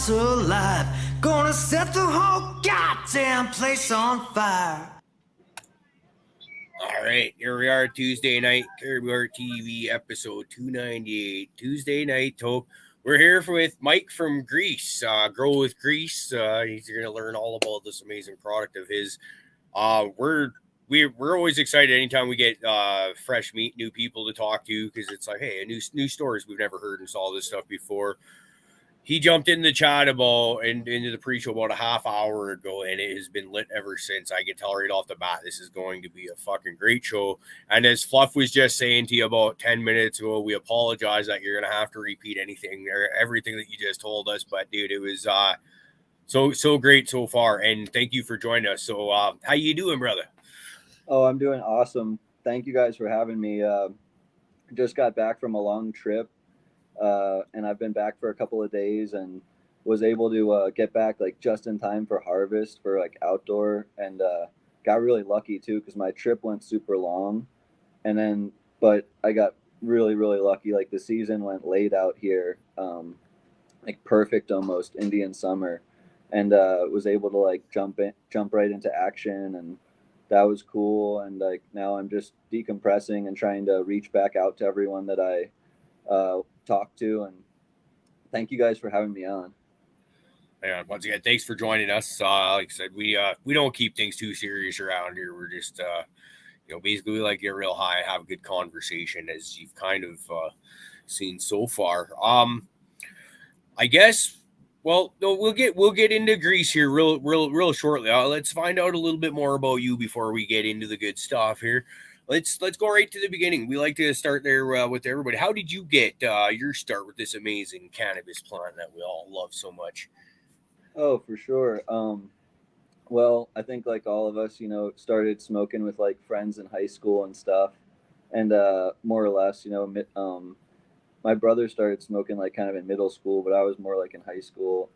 house alive. Gonna set the whole goddamn place on fire. All right, here we are, Tuesday night, Cariboo Hart TV, episode 298. Tuesday night, Toke. We're here with Mike from Greece, Grow with Greece. He's going to learn all about this amazing product of his. We're always excited anytime we get fresh meat, new people to talk to, because it's like, hey, new stories we've never heard and saw this stuff before. He jumped in the chat into the pre-show about a half hour ago, and it has been lit ever since. I can tell right off the bat this is going to be a fucking great show. And as Fluff was just saying to you about 10 minutes ago, we apologize that you're going to have to repeat anything or everything that you just told us. But, dude, it was so great so far, and thank you for joining us. So how you doing, brother? Oh, I'm doing awesome. Thank you guys for having me. Just got back from a long trip. And I've been back for a couple of days and was able to get back like just in time for harvest for like outdoor, and got really lucky too because my trip went super long, but I got really lucky. Like the season went late out here, like perfect almost Indian summer, and was able to like jump right into action, and that was cool. And like now I'm just decompressing and trying to reach back out to everyone that I talk to, and thank you guys for having me on. And once again, thanks for joining us. Like I said, we don't keep things too serious around here. We're just basically we like to get real high, have a good conversation, as you've kind of seen so far. I guess. Well, no, we'll get into Greece here real shortly. Let's find out a little bit more about you before we get into the good stuff here. Let's go right to the beginning. We like to start there with everybody. How did you get your start with this amazing cannabis plant that we all love so much? Oh, for sure. Well, I think like all of us, started smoking with like friends in high school and stuff, and more or less, my brother started smoking like kind of in middle school, but I was more like in high school,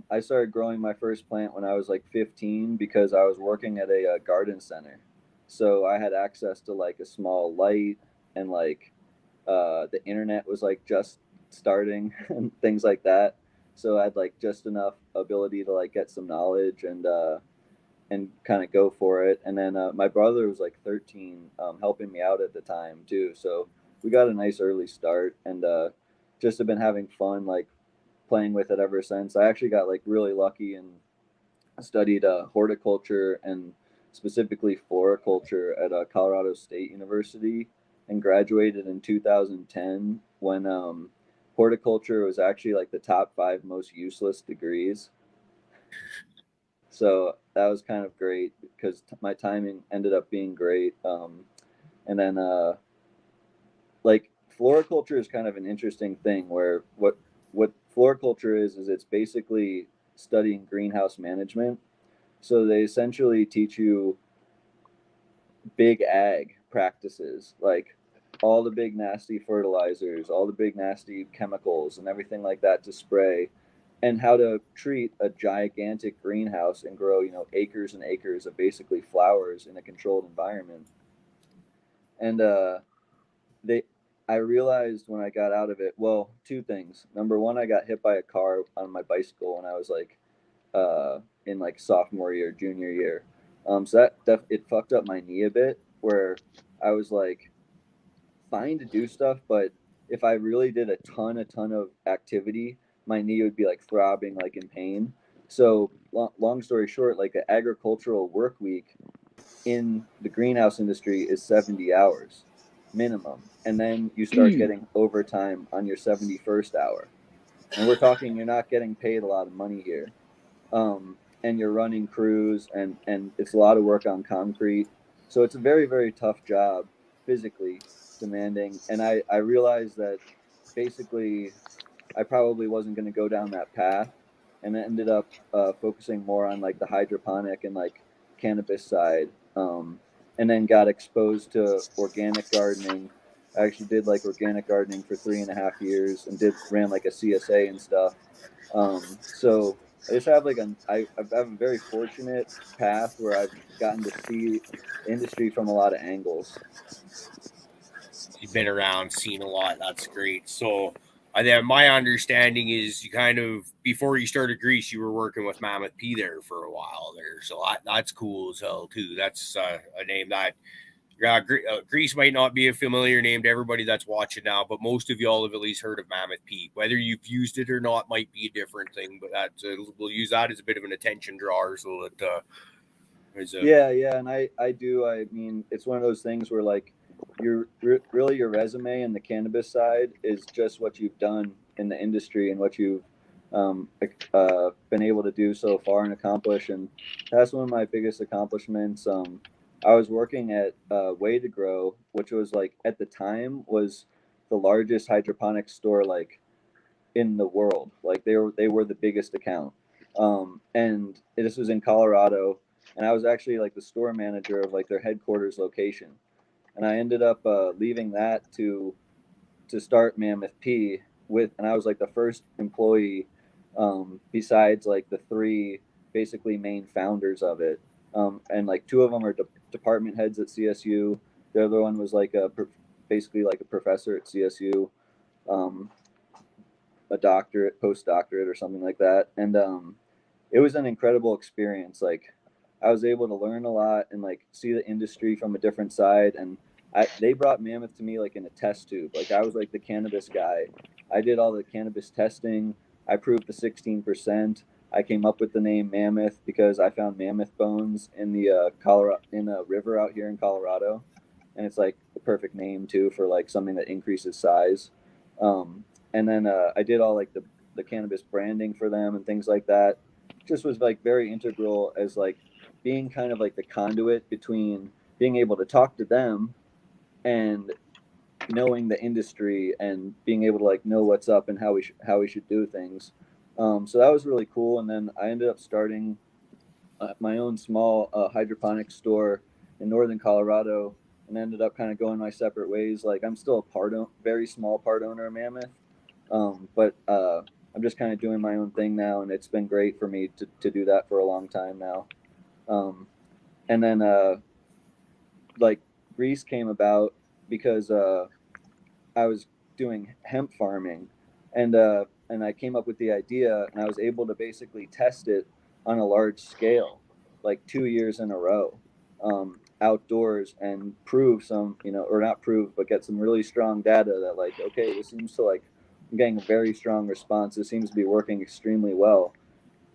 I started growing my first plant when I was like 15 because I was working at a garden center. So I had access to like a small light, and like the internet was like just starting and things like that. So I had like just enough ability to like get some knowledge and kind of go for it. And then my brother was like 13, helping me out at the time too. So we got a nice early start, and just have been having fun like playing with it ever since. I actually got like really lucky and studied horticulture and specifically floriculture at Colorado State University, and graduated in 2010 when horticulture was actually like the top 5 most useless degrees. So that was kind of great because my timing ended up being great. And then like floriculture is kind of an interesting thing where what floriculture is it's basically studying greenhouse management. So they essentially teach you big ag practices, like all the big nasty fertilizers, all the big nasty chemicals and everything like that to spray, and how to treat a gigantic greenhouse and grow, acres and acres of basically flowers in a controlled environment. And I realized when I got out of it, well, 2 things. Number one, I got hit by a car on my bicycle when I was like in like sophomore year, junior year. So it fucked up my knee a bit, where I was like fine to do stuff, but if I really did a ton of activity, my knee would be like throbbing, like in pain. So long story short, like an agricultural work week in the greenhouse industry is 70 hours minimum, and then you start getting overtime on your 71st hour, and we're talking you're not getting paid a lot of money here, and you're running crews, and it's a lot of work on concrete, so it's a very tough job, physically demanding. And I realized that basically I probably wasn't going to go down that path, and I ended up focusing more on like the hydroponic and like cannabis side, and then got exposed to organic gardening. I actually did like organic gardening for 3.5 years and ran like a CSA and stuff. So I just have like I have a very fortunate path where I've gotten to see industry from a lot of angles. you've been around, seen a lot. That's great. So, then my understanding is you kind of before you started Grease, you were working with Mammoth P there for a while there. So that's cool as hell too. That's a name that Grease might not be a familiar name to everybody that's watching now, but most of y'all have at least heard of Mammoth P. Whether you've used it or not might be a different thing, but that we'll use that as a bit of an attention drawer. So that yeah, and I do. I mean, it's one of those things where like really your resume and the cannabis side is just what you've done in the industry and what you've been able to do so far and accomplish, and that's one of my biggest accomplishments. I was working at Way to Grow, which was like at the time was the largest hydroponics store like in the world. Like they were the biggest account, and this was in Colorado, and I was actually like the store manager of like their headquarters location, and I ended up leaving that to start Mammoth P and I was like the first employee besides like the three basically main founders of it, and like two of them are department heads at CSU. The other one was like basically like a professor at CSU, um, a doctorate, postdoctorate, or something like that. And it was an incredible experience. Like I was able to learn a lot and like see the industry from a different side. And they brought Mammoth to me like in a test tube. Like I was like the cannabis guy. I did all the cannabis testing. I proved the 16%. I came up with the name Mammoth because I found mammoth bones in the Colorado in a river out here in Colorado, and it's like the perfect name too for like something that increases size. And then I did all like the cannabis branding for them and things like that. Just was like very integral as like being kind of like the conduit between being able to talk to them and knowing the industry and being able to like know what's up and how we should do things. So that was really cool. And then I ended up starting my own small hydroponics store in northern Colorado, and ended up kind of going my separate ways. Like I'm still a very small part owner of Mammoth, but I'm just kind of doing my own thing now, and it's been great for me to do that for a long time now. And then like Grease came about because I was doing hemp farming, and I came up with the idea, and I was able to basically test it on a large scale, like 2 years in a row, outdoors, and prove some, or not prove, but get some really strong data that like, okay, this seems to like, I'm getting a very strong response. This seems to be working extremely well.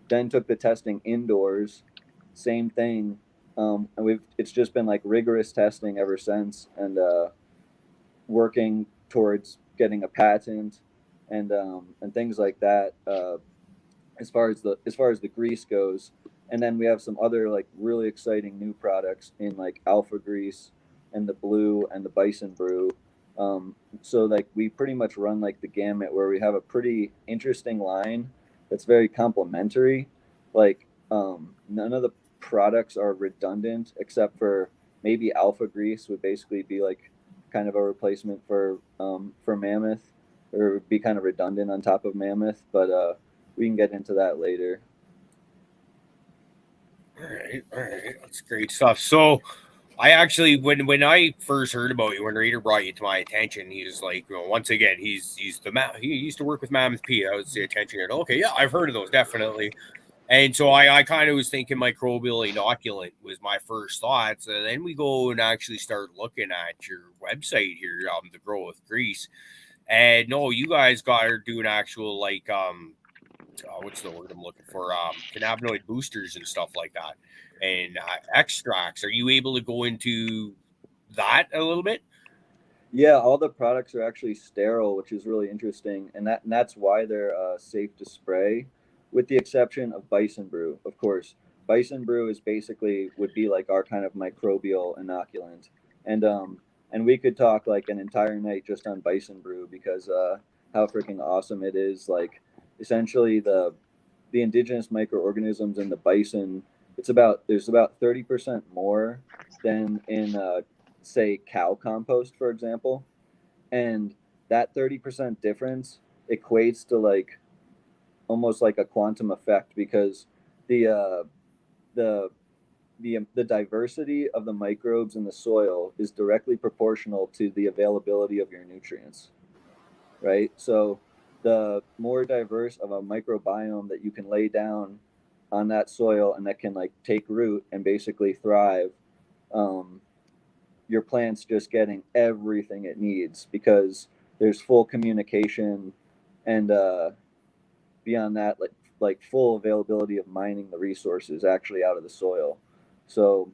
Then took the testing indoors, same thing. And it's just been like rigorous testing ever since, and working towards getting a patent and things like that. As far as the grease goes, and then we have some other like really exciting new products in like alpha grease and the blue and the Bison Brew. So like we pretty much run like the gamut, where we have a pretty interesting line that's very complementary. Like none of the products are redundant except for maybe alpha grease would basically be like kind of a replacement for Mammoth, or be kind of redundant on top of Mammoth, but we can get into that later. all right, that's great stuff. So I actually, when I first heard about you, when Raider brought you to my attention, he was like, once again, he used to work with Mammoth P. I was the attention here. Okay, yeah, I've heard of those, definitely. And so I kind of was thinking microbial inoculant was my first thoughts. And then we go and actually start looking at your website here, the Grow with Grease. And no, you guys are doing actual like what's the word I'm looking for? Cannabinoid boosters and stuff like that, and extracts. Are you able to go into that a little bit? Yeah, all the products are actually sterile, which is really interesting, and that's why they're safe to spray, with the exception of Bison Brew. Of course, Bison Brew is basically would be like our kind of microbial inoculant, and we could talk like an entire night just on Bison Brew because how freaking awesome it is. Like essentially the indigenous microorganisms in the bison, there's about 30% more than in say cow compost, for example, and that 30% difference equates to like almost like a quantum effect, because the uh, the the diversity of the microbes in the soil is directly proportional to the availability of your nutrients, right? So the more diverse of a microbiome that you can lay down on that soil and that can like take root and basically thrive, your plant's just getting everything it needs because there's full communication and beyond that, like full availability of mining the resources actually out of the soil. So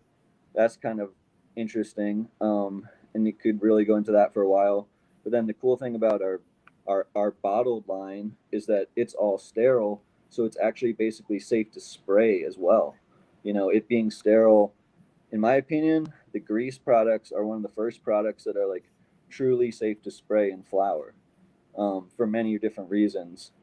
that's kind of interesting, and you could really go into that for a while. But then the cool thing about our bottled line is that it's all sterile, so it's actually basically safe to spray as well. You know, it being sterile, in my opinion, the grease products are one of the first products that are like truly safe to spray in flower, for many different reasons.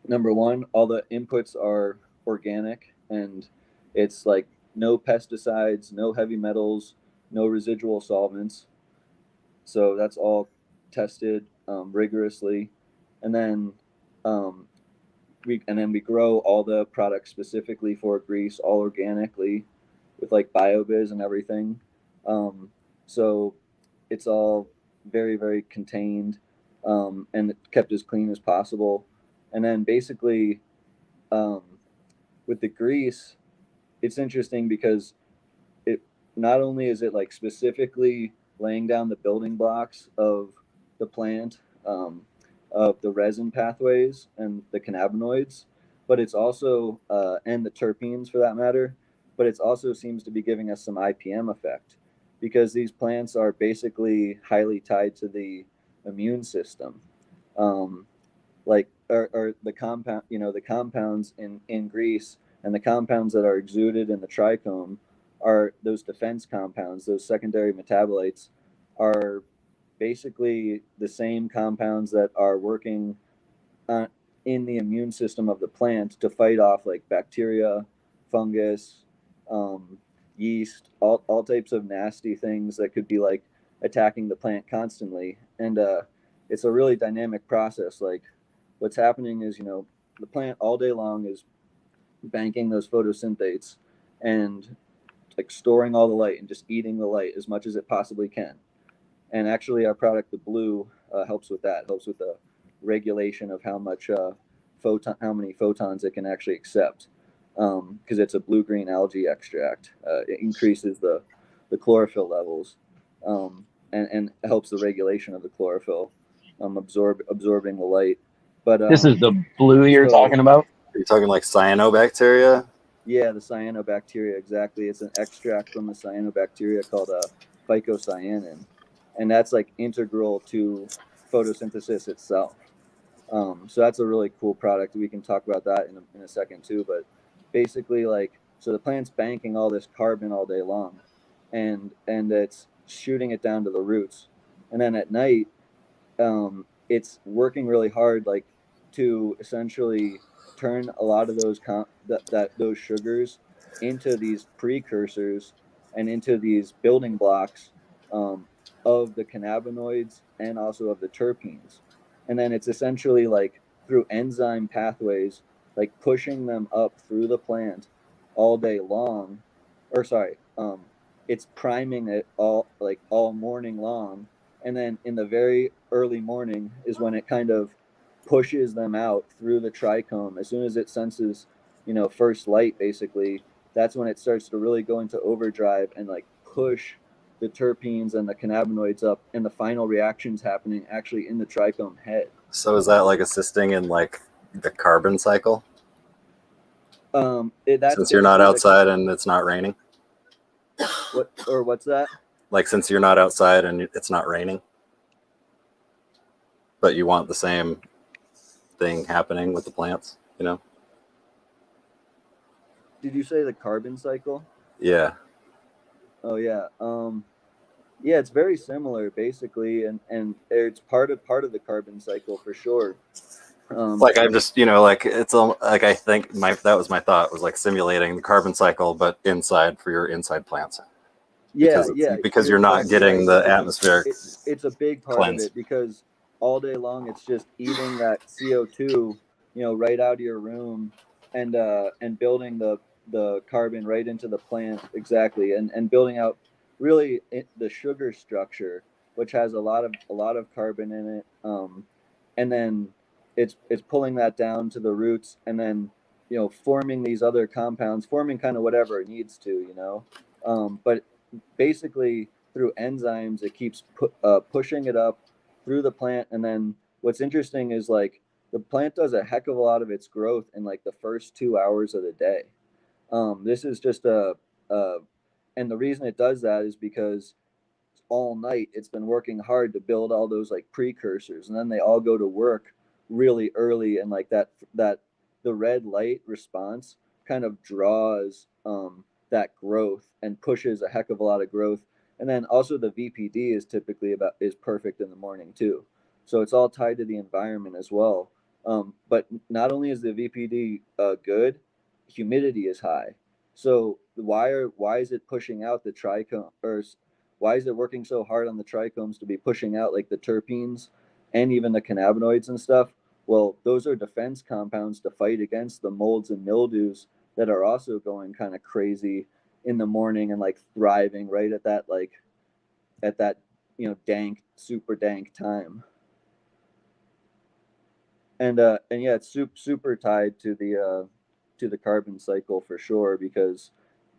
Number one, all the inputs are organic, and it's like no pesticides, no heavy metals, no residual solvents. So that's all tested rigorously, and then um, we grow all the products specifically for grease, all organically, with like biobiz and everything. So it's all very very contained, and kept as clean as possible. And then basically, um, with the grease, it's interesting because it not only is it like specifically laying down the building blocks of the plant, of the resin pathways and the cannabinoids, but it's also and the terpenes for that matter, but it also seems to be giving us some IPM effect because these plants are basically highly tied to the immune system. Like or the compound, you know, the compounds in grease and the compounds that are exuded in the trichome are those defense compounds. Those secondary metabolites are basically the same compounds that are working uh, in the immune system of the plant to fight off like bacteria, fungus, um, yeast, all types of nasty things that could be like attacking the plant constantly. And it's a really dynamic process. Like what's happening is, you know, the plant all day long is banking those photosynthates and like storing all the light and just eating the light as much as it possibly can. And actually, our product, the blue, helps with that. Helps with the regulation of how much how many photons it can actually accept, because it's a blue-green algae extract. It increases the chlorophyll levels, and helps the regulation of the chlorophyll, absorbing the light. But This is the blue you're talking about? Are you talking like cyanobacteria? Yeah, the cyanobacteria, exactly. It's an extract from the cyanobacteria called phycocyanin, and that's like integral to photosynthesis itself. So that's a really cool product. We can talk about that in a second too. But basically, like, so the plant's banking all this carbon all day long, and it's shooting it down to the roots, and then at night, it's working really hard, like to essentially turn a lot of those sugars into these precursors and into these building blocks, um, of the cannabinoids and also of the terpenes. And then it's essentially like through enzyme pathways, like pushing them up through the plant all day long, or sorry, it's priming it all morning long, and then in the very early morning is when it kind of pushes them out through the trichome. As soon as it senses, you know, first light, basically, that's when it starts to really go into overdrive and like push the terpenes and the cannabinoids up, and the final reactions happening actually in the trichome head. So is that like assisting in like the carbon cycle? That's since you're not basically outside and it's not raining? what's that? Like since you're not outside and it's not raining, but you want the same thing happening with the plants, you know? Did you say the carbon cycle? Yeah. Oh yeah. Yeah, it's very similar basically, and it's part of the carbon cycle for sure. Like I'm just, you know, like it's like I think that was my thought, was like simulating the carbon cycle, but inside for your inside plants. Because you're not getting the atmospheric. It's a big part cleanse. of it, because all day long it's just eating that CO2, you know, right out of your room, and building the carbon right into the plant, exactly, and building out really the sugar structure, which has a lot of carbon in it, and then it's pulling that down to the roots, and then forming these other compounds, forming kind of whatever it needs to, but basically through enzymes it keeps pushing it up through the plant. And then what's interesting is like the plant does a heck of a lot of its growth in like the first 2 hours of the day. This is just and the reason it does that is because all night it's been working hard to build all those like precursors, and then they all go to work really early, and like that the red light response kind of draws that growth and pushes a heck of a lot of growth. And then also the VPD is typically is perfect in the morning too, so it's all tied to the environment as well. But not only is the VPD good, humidity is high. So why is it pushing out the trichome, or why is it working so hard on the trichomes to be pushing out like the terpenes and even the cannabinoids and stuff? Well, those are defense compounds to fight against the molds and mildews that are also going kind of crazy in the morning and like thriving right at that dank, super dank time. And yeah, it's super tied to the carbon cycle for sure, because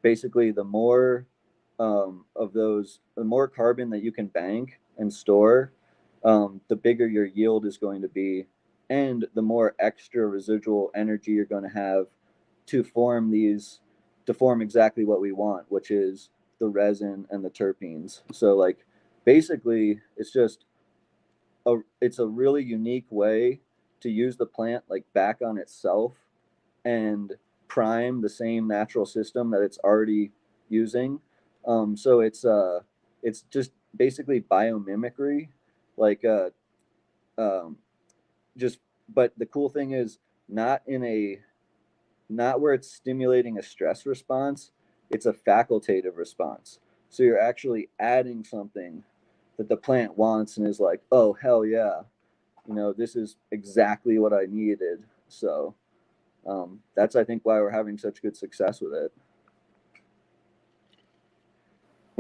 basically the more the more carbon that you can bank and store, the bigger your yield is going to be, and the more extra residual energy you're going to have to form exactly what we want, which is the resin and the terpenes. So like basically it's just it's a really unique way to use the plant like back on itself and prime the same natural system that it's already using. So it's just basically biomimicry, like just. But the cool thing is not where it's stimulating a stress response. It's a facultative response. So you're actually adding something that the plant wants and is like, oh hell yeah, this is exactly what I needed. So that's, I think, why we're having such good success with it.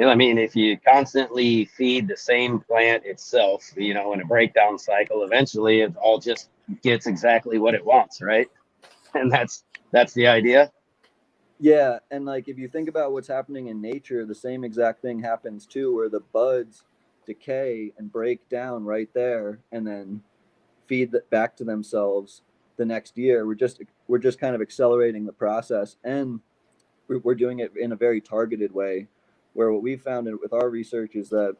I mean, if you constantly feed the same plant itself, in a breakdown cycle, eventually it all just gets exactly what it wants, right? And that's the idea. Yeah, and like if you think about what's happening in nature, the same exact thing happens too, where the buds decay and break down right there, and then feed back to themselves the next year. We're just kind of accelerating the process, and we're doing it in a very targeted way. Where what we found with our research is that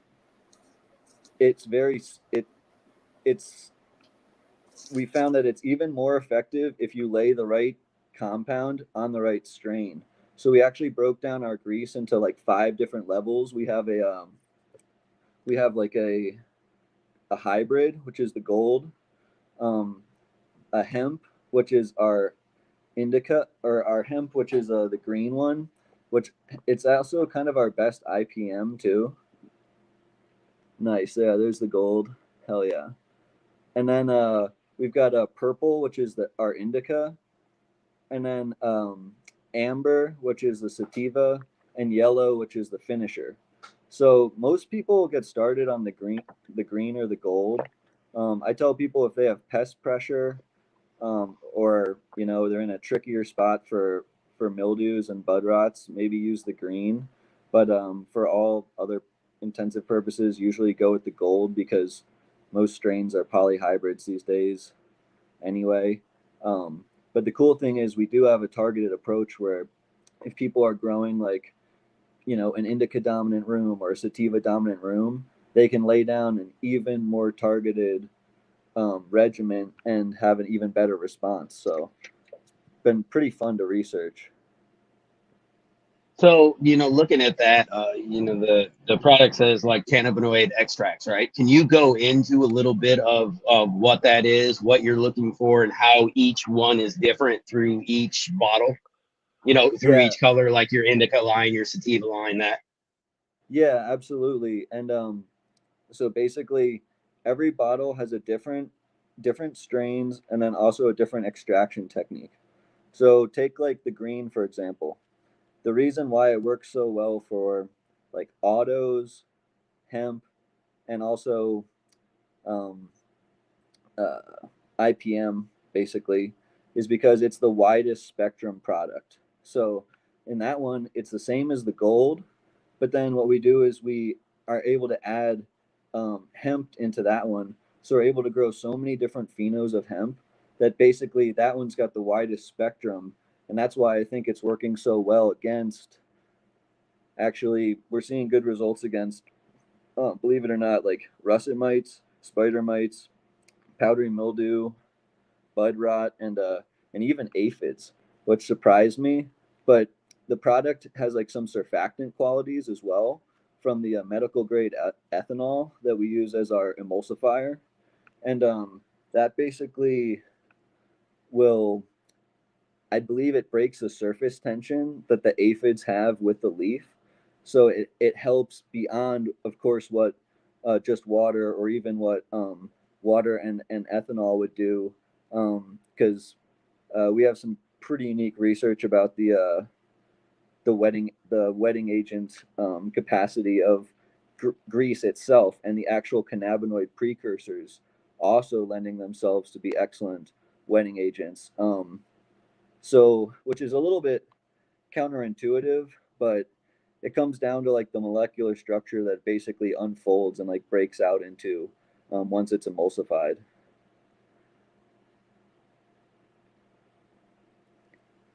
we found that it's even more effective if you lay the right compound on the right strain. So we actually broke down our grease into like 5 different levels. We have like a hybrid, which is the gold, a hemp, which is our indica, or our hemp, which is the green one, which it's also kind of our best IPM too. Nice. Yeah, there's the gold. Hell yeah. And then we've got a purple, which is our indica, and then amber, which is the sativa, and yellow, which is the finisher. So most people get started on the green or the gold. I tell people if they have pest pressure, or they're in a trickier spot for mildews and bud rots, maybe use the green. But for all other intensive purposes, usually go with the gold, because most strains are polyhybrids these days anyway. But the cool thing is we do have a targeted approach where if people are growing like an indica dominant room or a sativa dominant room, they can lay down an even more targeted regimen and have an even better response. So it's been pretty fun to research. So, looking at that, the product says like cannabinoid extracts, right? Can you go into a little bit of what that is, what you're looking for, and how each one is different through each bottle? Through each color, like your indica line, your sativa line, that. Yeah, absolutely. And so basically every bottle has a different strains, and then also a different extraction technique. So take like the green, for example. the reason why it works so well for like autos, hemp, and also um, uh, IPM basically is because it's the widest spectrum product. So in that one, it's the same as the gold, but then what we do is we are able to add hemp into that one. So we're able to grow so many different phenos of hemp that basically that one's got the widest spectrum. And that's why I think it's working so well against, actually, we're seeing good results against, believe it or not, like russet mites, spider mites, powdery mildew, bud rot, and even aphids, which surprised me. But the product has like some surfactant qualities as well from the medical grade ethanol that we use as our emulsifier, and that basically will, I believe, it breaks the surface tension that the aphids have with the leaf, so it helps beyond, of course, what just water or even what water and ethanol would do, because we have some pretty unique research about the wetting agent capacity of grease itself and the actual cannabinoid precursors also lending themselves to be excellent wetting agents. So, which is a little bit counterintuitive, but it comes down to like the molecular structure that basically unfolds and like breaks out into once it's emulsified.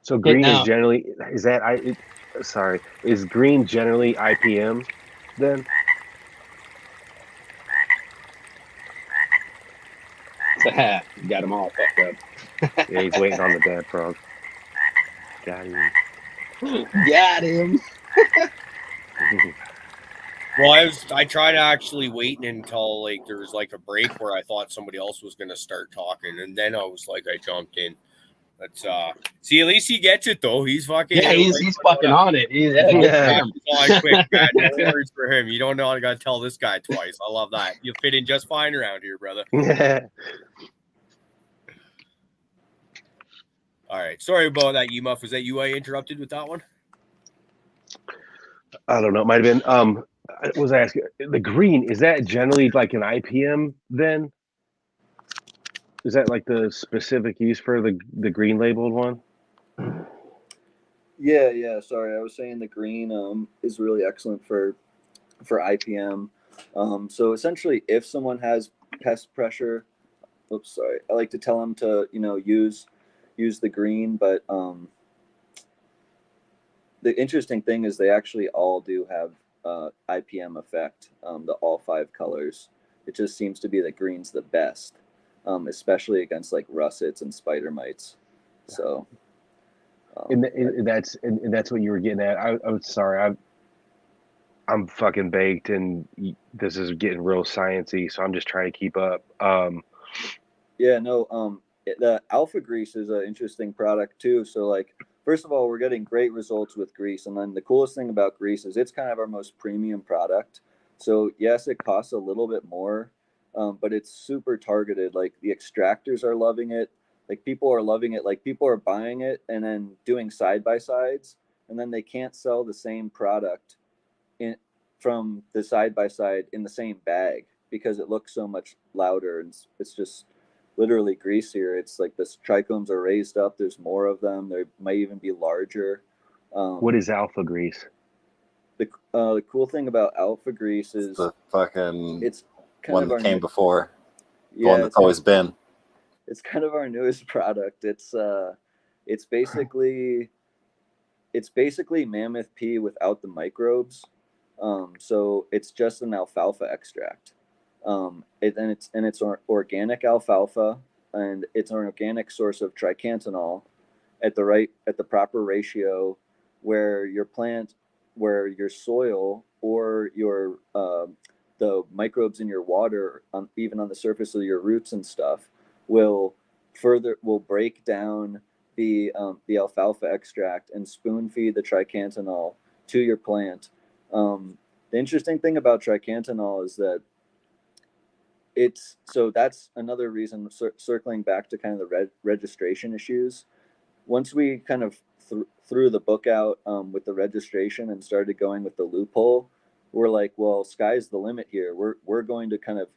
So green is generally, is green generally IPM then? Got them all fucked up. Yeah, he's waiting on the dad frog. Got him. Got him. Well, I tried actually waiting until like there was like a break where I thought somebody else was gonna start talking, and then I was like, I jumped in. But see, at least he gets it though. He's fucking he's fucking on it. Quick, bad words for him. You don't know I gotta tell this guy twice. I love that. You fit in just fine around here, brother. All right. Sorry about that, Muff. Was that you I interrupted with that one? I don't know. It might have been. I was asking the green. Is that generally like an IPM then? Is that like the specific use for the green labeled one? Yeah. Sorry, I was saying the green is really excellent for IPM. So essentially, if someone has pest pressure, I like to tell them to use the green. But the interesting thing is they actually all do have IPM effect. The all 5 colors. It just seems to be that green's the best, especially against like russets and spider mites. So. And that's what you were getting at. I'm sorry. I'm fucking baked, and this is getting real sciencey, so I'm just trying to keep up. The alpha grease is an interesting product too. So like, first of all, we're getting great results with grease, and then the coolest thing about grease is it's kind of our most premium product. So yes, it costs a little bit more, but it's super targeted. Like the extractors are loving it. Like people are loving it. Like people are buying it and then doing side by sides, and then they can't sell the same product from the side by side in the same bag because it looks so much louder, and it's just literally greasier. It's like the trichomes are raised up. There's more of them. They might even be larger. What is alpha grease? The cool thing about alpha grease is the fucking it's kind one of that came before. Yeah, the one that's always been. It's kind of our newest product. It's basically Mammoth P without the microbes. So it's just an alfalfa extract. It's organic alfalfa, and it's an organic source of tricantanol at the proper ratio, where your plant, where your soil, or your the microbes in your water, even on the surface of your roots and stuff, will break down the alfalfa extract and spoon feed the tricantanol to your plant. The interesting thing about tricantanol is that that's another reason, circling back to kind of the registration issues. Once we kind of threw the book out with the registration and started going with the loophole, we're like, well, sky's the limit here. We're going to kind of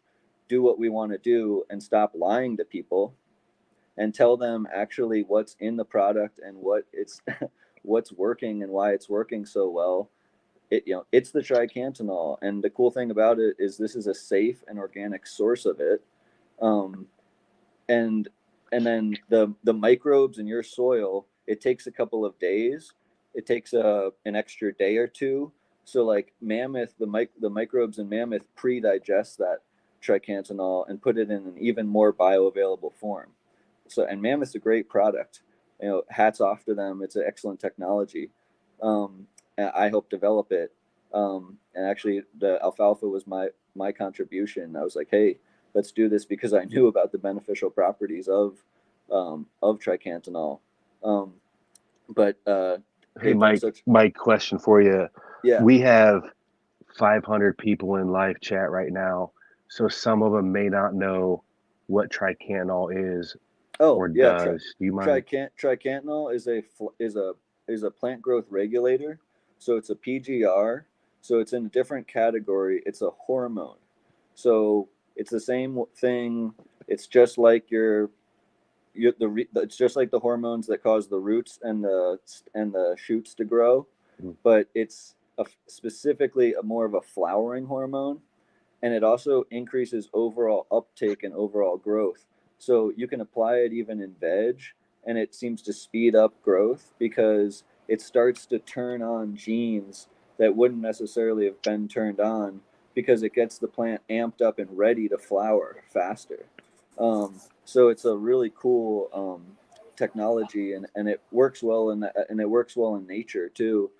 do what we want to do and stop lying to people and tell them actually what's in the product and what's working and why it's working so well. It's the tricantanol, and the cool thing about it is this is a safe and organic source of it. And then the microbes in your soil, it takes a couple of days. It takes an extra day or two. So like Mammoth, the microbes in Mammoth pre-digest that tricantanol and put it in an even more bioavailable form. So, and Mammoth's a great product. Hats off to them. It's an excellent technology. And I helped develop it. And actually, the alfalfa was my contribution. I was like, hey, let's do this because I knew about the beneficial properties of tricantanol. Hey, Mike, question for you. Yeah. We have 500 people in live chat right now, so some of them may not know what tricantanol is or does. Do you mind? Tricantanol is a plant growth regulator. So it's a PGR. So it's in a different category. It's a hormone. So it's the same thing. It's just like it's just like the hormones that cause the roots and the shoots to grow, but it's specifically more of a flowering hormone, and it also increases overall uptake and overall growth. So you can apply it even in veg, and it seems to speed up growth because it starts to turn on genes that wouldn't necessarily have been turned on because it gets the plant amped up and ready to flower faster. So it's a really cool technology, and it works well in nature too.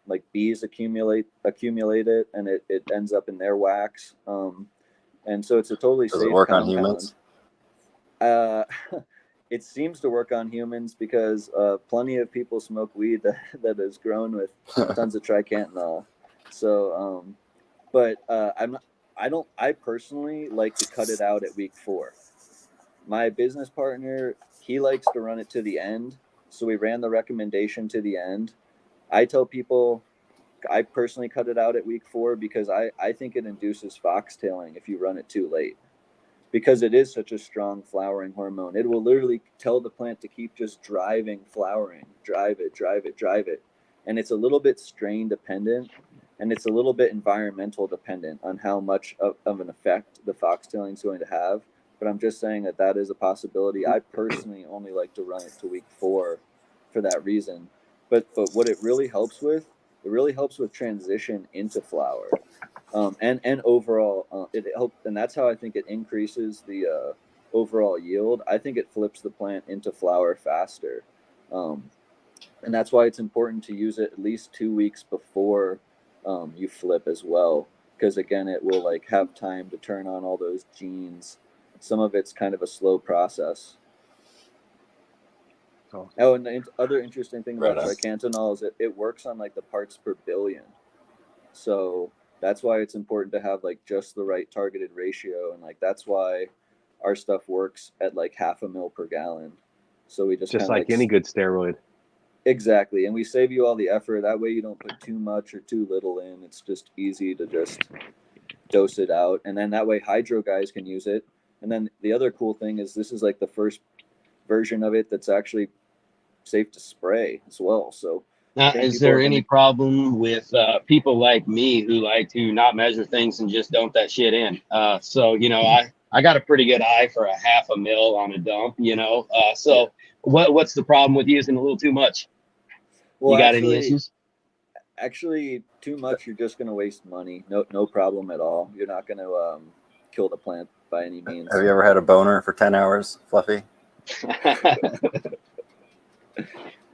Like bees accumulate it, and it ends up in their wax. And so it's a totally safe. Does it work compound. on humans? It seems to work on humans because plenty of people smoke weed that is grown with tons of tricantanol. So, I personally like to cut it out at week 4. My business partner, he likes to run it to the end. So we ran the recommendation to the end. I tell people I personally cut it out at week 4 because I think it induces foxtailing if you run it too late, because it is such a strong flowering hormone. It will literally tell the plant to keep just driving flowering, drive it. And it's a little bit strain dependent, and it's a little bit environmental dependent on how much of an effect the foxtailing is going to have. But I'm just saying that is a possibility. I personally only like to run it to week 4 for that reason. But what it really helps with transition into flower, and overall it helps, and that's how I think it increases the overall yield. I think it flips the plant into flower faster, and that's why it's important to use it at least 2 weeks before you flip as well, because again, it will like have time to turn on all those genes. Some of it's kind of a slow process. Oh, and the other interesting thing about tricantanol is it works on like the parts per billion. So that's why it's important to have like just the right targeted ratio. And like, that's why our stuff works at like 0.5 ml per gallon. So we just like any good steroid. Exactly. And we save you all the effort. That way you don't put too much or too little in. It's just easy to just dose it out. And then that way hydro guys can use it. And then the other cool thing is this is like the first version of it that's actually safe to spray as well. So now, is there any problem with people like me who like to not measure things and just dump that shit in? So I got a pretty good eye for 0.5 ml on a dump, so what's the problem with using a little too much? Well, you got any issues? Actually, too much, you're just going to waste money. No problem at all. You're not going to kill the plant by any means. Have you ever had a boner for 10 hours, Fluffy?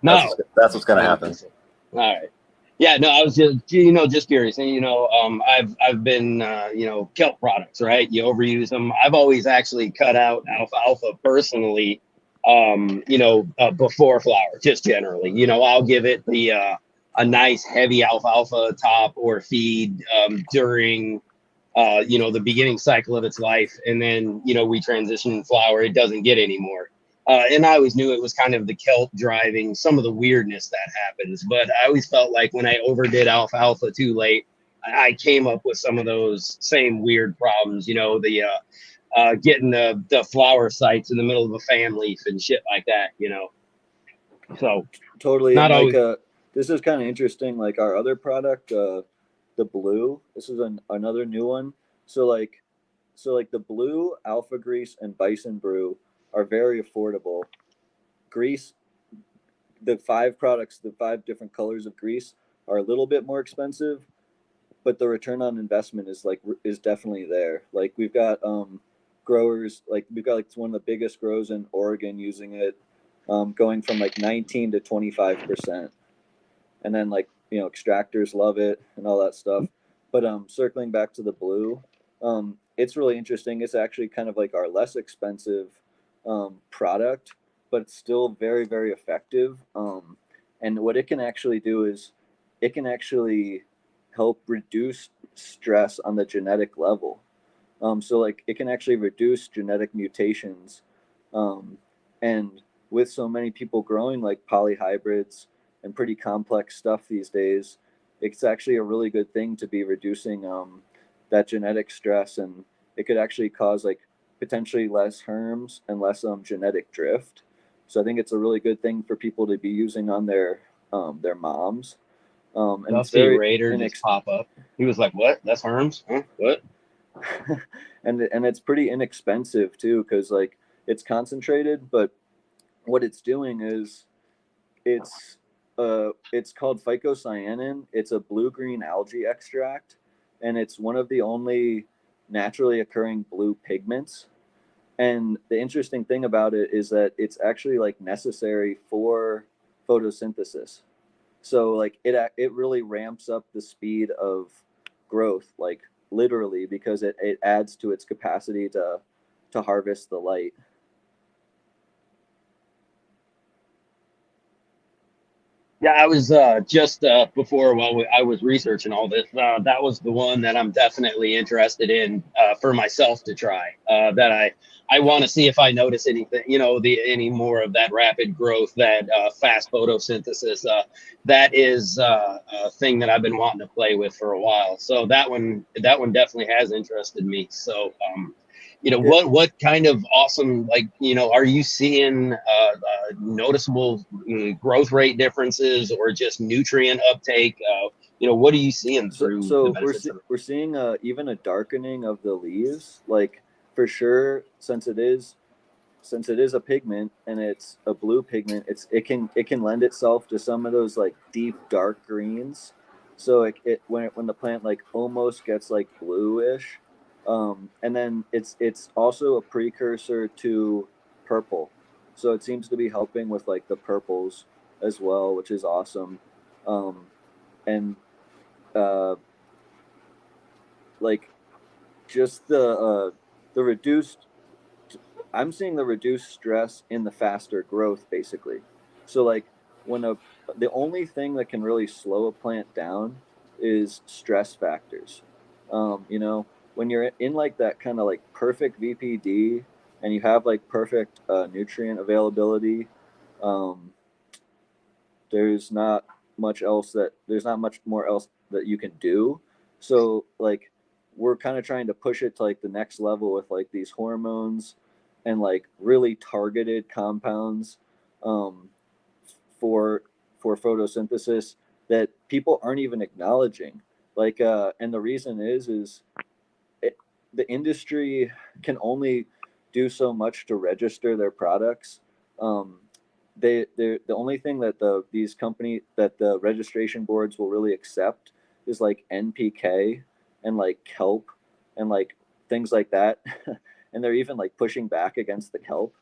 No, that's what's going to happen. All right. Yeah, no, I was just curious. And, I've been, kelp products, right? You overuse them. I've always actually cut out alfalfa personally, before flower, just generally. I'll give it a nice heavy alfalfa top or feed during, the beginning cycle of its life. And then, we transition in flower, it doesn't get any more. And I always knew it was kind of the kelp driving some of the weirdness that happens. But I always felt like when I overdid alfalfa too late, I came up with some of those same weird problems. You know, the getting the flower sites in the middle of a fan leaf and shit like that. You know, so Totally. not And like, always. this is kind of interesting. Like our other product, the blue, this is another new one. So like the blue, alpha grease, and Bison Brew are very affordable. Grease, the 5 products, the 5 different colors of grease are a little bit more expensive, but the return on investment is definitely there. Like we've got growers, like we've got like one of the biggest grows in Oregon using it, going from like 19 to 25%. And then like, you know, extractors love it and all that stuff. But circling back to the blue, it's really interesting. It's actually kind of like our less expensive product, but it's still very, very effective. And what it can actually do is it can actually help reduce stress on the genetic level. So like it can actually reduce genetic mutations. And with so many people growing like polyhybrids and pretty complex stuff these days, it's actually a really good thing to be reducing that genetic stress, and it could actually cause like potentially less herms and less genetic drift. So I think it's a really good thing for people to be using on their moms. And it's Dusty very Raider just pop up. He was like, "What? That's Herms? Huh? What?" and it's pretty inexpensive too, because like it's concentrated, but what it's doing is it's called phycocyanin. It's a blue-green algae extract, and it's one of the only naturally occurring blue pigments. And the interesting thing about it is that it's actually like necessary for photosynthesis. So like it really ramps up the speed of growth, like literally, because it adds to its capacity to harvest the light. Yeah, I was just before while I was researching all this. That was the one that I'm definitely interested in for myself to try. That I want to see if I notice anything, you know, any more of that rapid growth, that fast photosynthesis. That is a thing that I've been wanting to play with for a while. So that one definitely has interested me. So you know, Yeah. what kind of awesome, like, you know, are you seeing noticeable growth rate differences or just nutrient uptake? You know, what are you seeing through the So benefits of it? we're seeing even a darkening of the leaves, like for sure, since it is a pigment and it's a blue pigment, it can lend itself to some of those like deep dark greens. So when the plant like almost gets like bluish, and then it's also a precursor to purple. So it seems to be helping with like the purples as well, which is awesome. And uh, like just the reduced I'm seeing the reduced stress in the faster growth basically. So like when the only thing that can really slow a plant down is stress factors. You know, when you're in like that kind of like perfect VPD and you have like perfect nutrient availability, um, there's not much more else that you can do. So like we're kind of trying to push it to like the next level with like these hormones and like really targeted compounds, um, for photosynthesis that people aren't even acknowledging. Like and the reason is it, the industry can only do so much to register their products. Um, the only thing that the registration boards will really accept is like NPK and like kelp and like things like that. And they're even like pushing back against the kelp.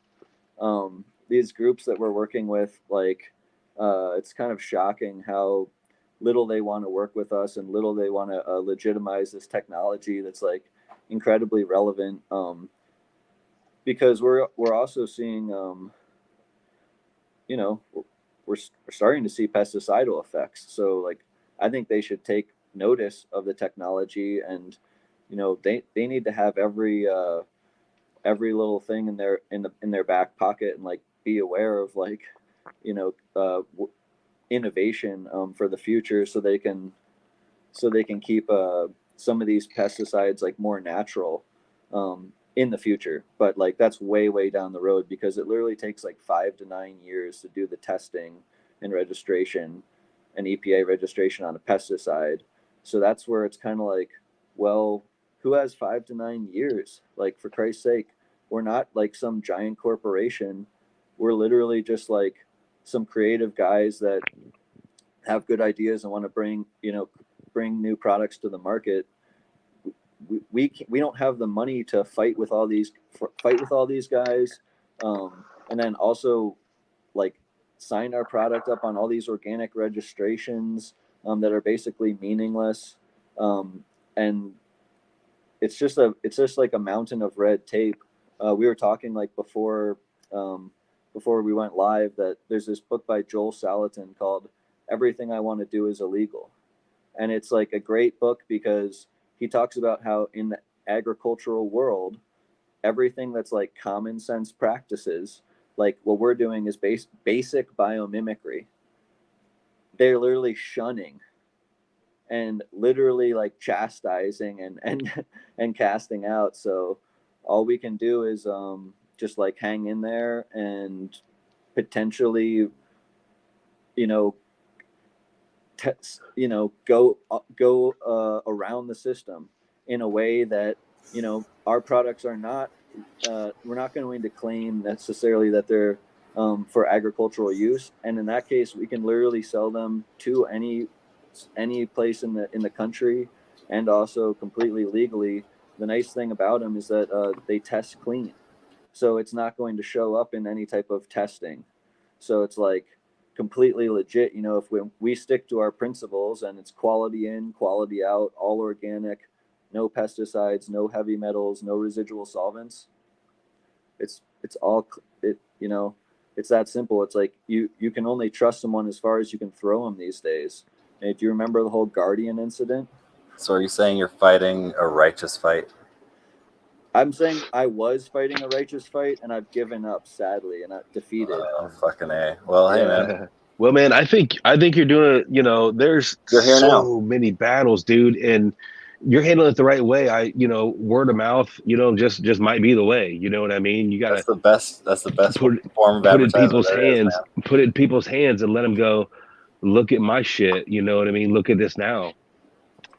These groups that we're working with, like it's kind of shocking how little they want to work with us and little they want to legitimize this technology that's like incredibly relevant, because we're also seeing you know, we're starting to see pesticidal effects. So like I think they should take notice of the technology, and you know they need to have every little thing in their back pocket and like be aware of like, you know, innovation for the future, so they can keep some of these pesticides like more natural in the future. But like that's way down the road, because it literally takes like 5 to 9 years to do the testing and registration and EPA registration on a pesticide. So that's where it's kind of like, well, who has 5 to 9 years? Like, for Christ's sake, we're not like some giant corporation. We're literally just like some creative guys that have good ideas and want to bring new products to the market. We don't have the money to fight with all these guys, and then also like sign our product up on all these organic registrations that are basically meaningless, and it's just like a mountain of red tape. We were talking like before we went live that there's this book by Joel Salatin called Everything I Want to Do Is Illegal. And it's like a great book because he talks about how in the agricultural world, everything that's like common sense practices, like what we're doing is basic biomimicry, they're literally shunning and literally like chastising and casting out. So all we can do is just like hang in there and potentially, go around the system in a way that, our products are not, we're not going to claim necessarily that they're for agricultural use. And in that case, we can literally sell them to any place in the country, and also completely legally. The nice thing about them is that they test clean, so it's not going to show up in any type of testing. So it's like completely legit. If we stick to our principles and it's quality in, quality out, all organic, no pesticides, no heavy metals, no residual solvents, it's that simple. It's like you can only trust someone as far as you can throw them these days. And do you remember the whole Guardian incident? So are you saying you're fighting a righteous fight? I'm saying I was fighting a righteous fight, and I've given up, sadly, and I'm defeated. Oh, fucking A. Well, hey, man. Well, man, I think you're doing it. There's You're here so many battles, dude, and you're handling it the right way. Word of mouth, just might be the way. You know what I mean? You got That's the best form of put it in people's advertisement. hands, put it in people's hands, and let them go. Look at my shit. You know what I mean? Look at this now.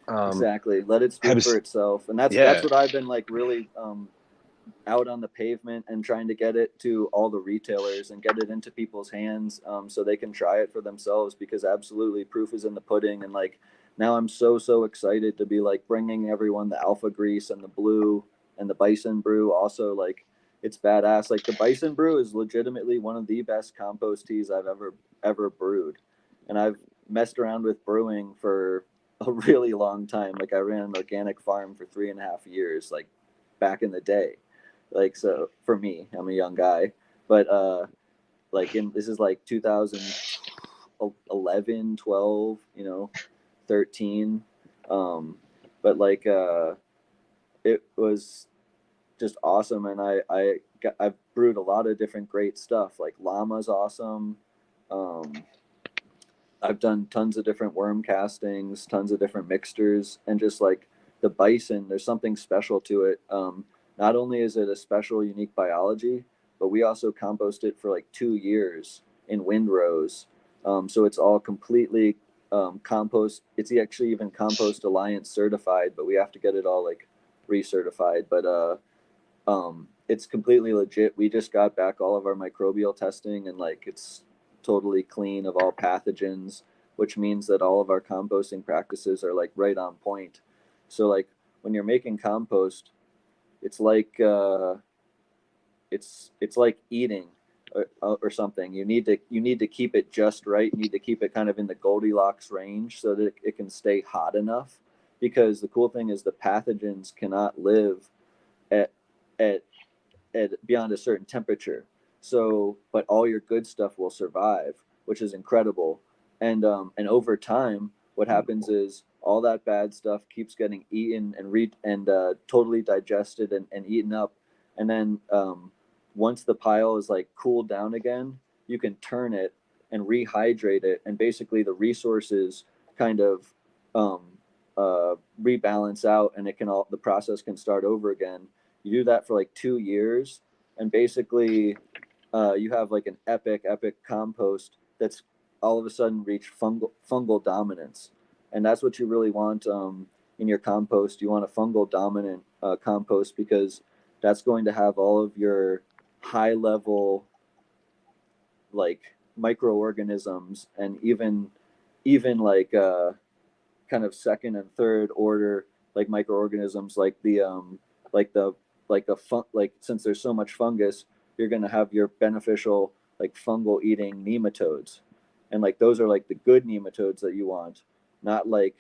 Exactly. Let it speak for itself. And that's what I've been like really out on the pavement and trying to get it to all the retailers and get it into people's hands so they can try it for themselves, because absolutely proof is in the pudding. And like now I'm so excited to be like bringing everyone the Alpha Grease and the Blue and the Bison Brew. Also, like, it's badass. Like, the Bison Brew is legitimately one of the best compost teas I've ever brewed. And I've messed around with brewing for a really long time. Like, I ran an organic farm for 3.5 years, like back in the day. Like, so for me, I'm a young guy, but this is like 2011, 12, 13. But like it was just awesome. And I've brewed a lot of different great stuff. Like Llama's awesome. I've done tons of different worm castings, tons of different mixtures, and just like the Bison, there's something special to it. Not only is it a special, unique biology, but we also compost it for like 2 years in windrows. So it's all completely compost. It's actually even Compost Alliance certified, but we have to get it all like recertified. But it's completely legit. We just got back all of our microbial testing, and like it's totally clean of all pathogens, which means that all of our composting practices are like right on point. So like when you're making compost, it's like it's like eating or something. You need to keep it just right. You need to keep it kind of in the Goldilocks range so that it can stay hot enough, because the cool thing is the pathogens cannot live at beyond a certain temperature. So, but all your good stuff will survive, which is incredible. And over time, what happens is all that bad stuff keeps getting eaten and totally digested and eaten up. And then once the pile is like cooled down again, you can turn it and rehydrate it, and basically the resources kind of rebalance out, and the process can start over again. You do that for like 2 years, and basically you have like an epic compost that's all of a sudden reached fungal dominance, and that's what you really want in your compost. You want a fungal dominant compost, because that's going to have all of your high level like microorganisms, and even like kind of second and third order like microorganisms, like since there's so much fungus, you're going to have your beneficial like fungal eating nematodes, and like those are like the good nematodes that you want, not like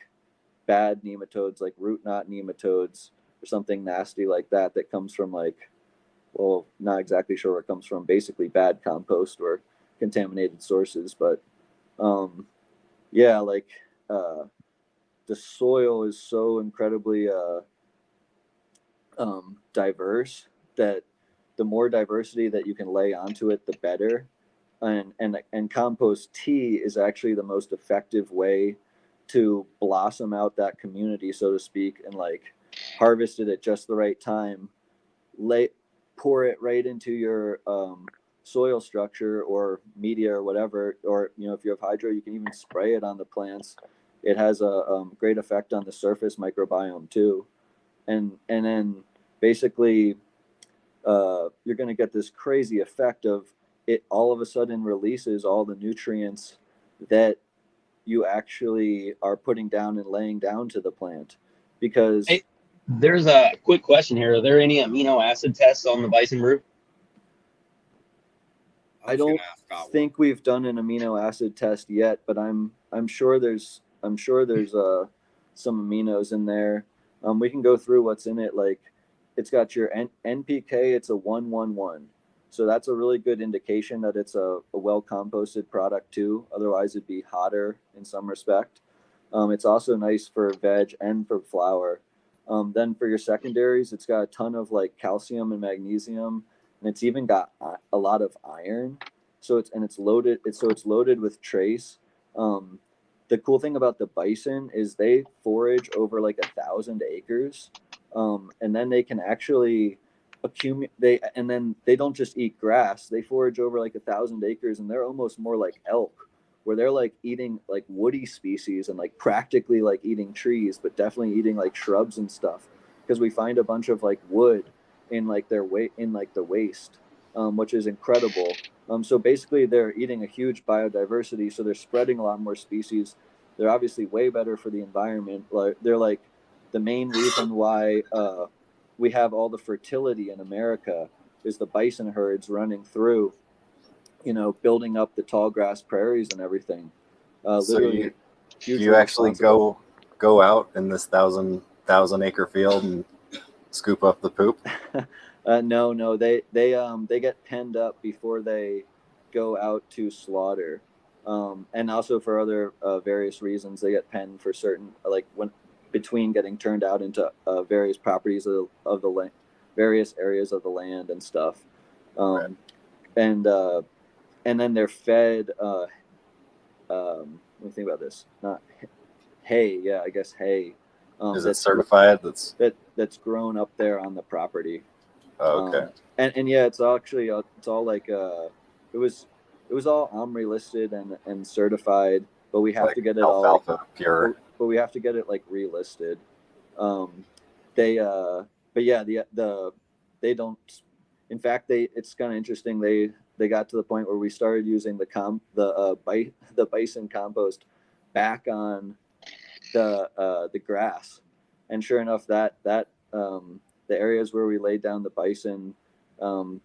bad nematodes like root knot nematodes or something nasty like that comes from like, well, not exactly sure where it comes from, basically bad compost or contaminated sources. But yeah, like the soil is so incredibly diverse that the more diversity that you can lay onto it, the better. And compost tea is actually the most effective way to blossom out that community, so to speak, and like harvest it at just the right time. Pour it right into your soil structure or media or whatever, or if you have hydro, you can even spray it on the plants. It has a great effect on the surface microbiome too, and then basically you're going to get this crazy effect of it all of a sudden releases all the nutrients that you actually are putting down and laying down to the plant. Because there's a quick question here. Are there any amino acid tests on the Bison Brew? I don't think we've done an amino acid test yet, but I'm sure there's some aminos in there. We can go through what's in it. Like, it's got your NPK. It's a 111, so that's a really good indication that it's a well composted product too. Otherwise, it'd be hotter in some respect. It's also nice for veg and for flour. Then for your secondaries, it's got a ton of like calcium and magnesium, and it's even got a lot of iron. So it's loaded. It's loaded with trace. The cool thing about the bison is they forage over like 1,000 acres, and then they can actually accumulate. And then they don't just eat grass. They forage over like 1,000 acres, and they're almost more like elk, where they're like eating like woody species and like practically like eating trees, but definitely eating like shrubs and stuff. Because we find a bunch of like wood in like the waste, which is incredible. So basically they're eating a huge biodiversity, so they're spreading a lot more species. They're obviously way better for the environment. They're like the main reason why we have all the fertility in America is the bison herds running through, building up the tall grass prairies and everything. So you actually go out in this 1,000 acre field and scoop up the poop? No, they get penned up before they go out to slaughter, and also for other various reasons. They get penned for certain, like when between getting turned out into various properties of the land, various areas of the land and stuff, Right. And then they're fed. Let me think about this. Not hay, yeah, I guess hay. Is it certified? That's grown up there on the property. Oh, okay. And yeah, it's actually it's all like it was all OMRI listed and certified, but we have Like to get it alfalfa, all pure. But we have to get it like relisted. But yeah, they don't. In fact, it's kind of interesting. They got to the point where we started using the bison compost back on the grass, and sure enough, that the areas where we laid down the bison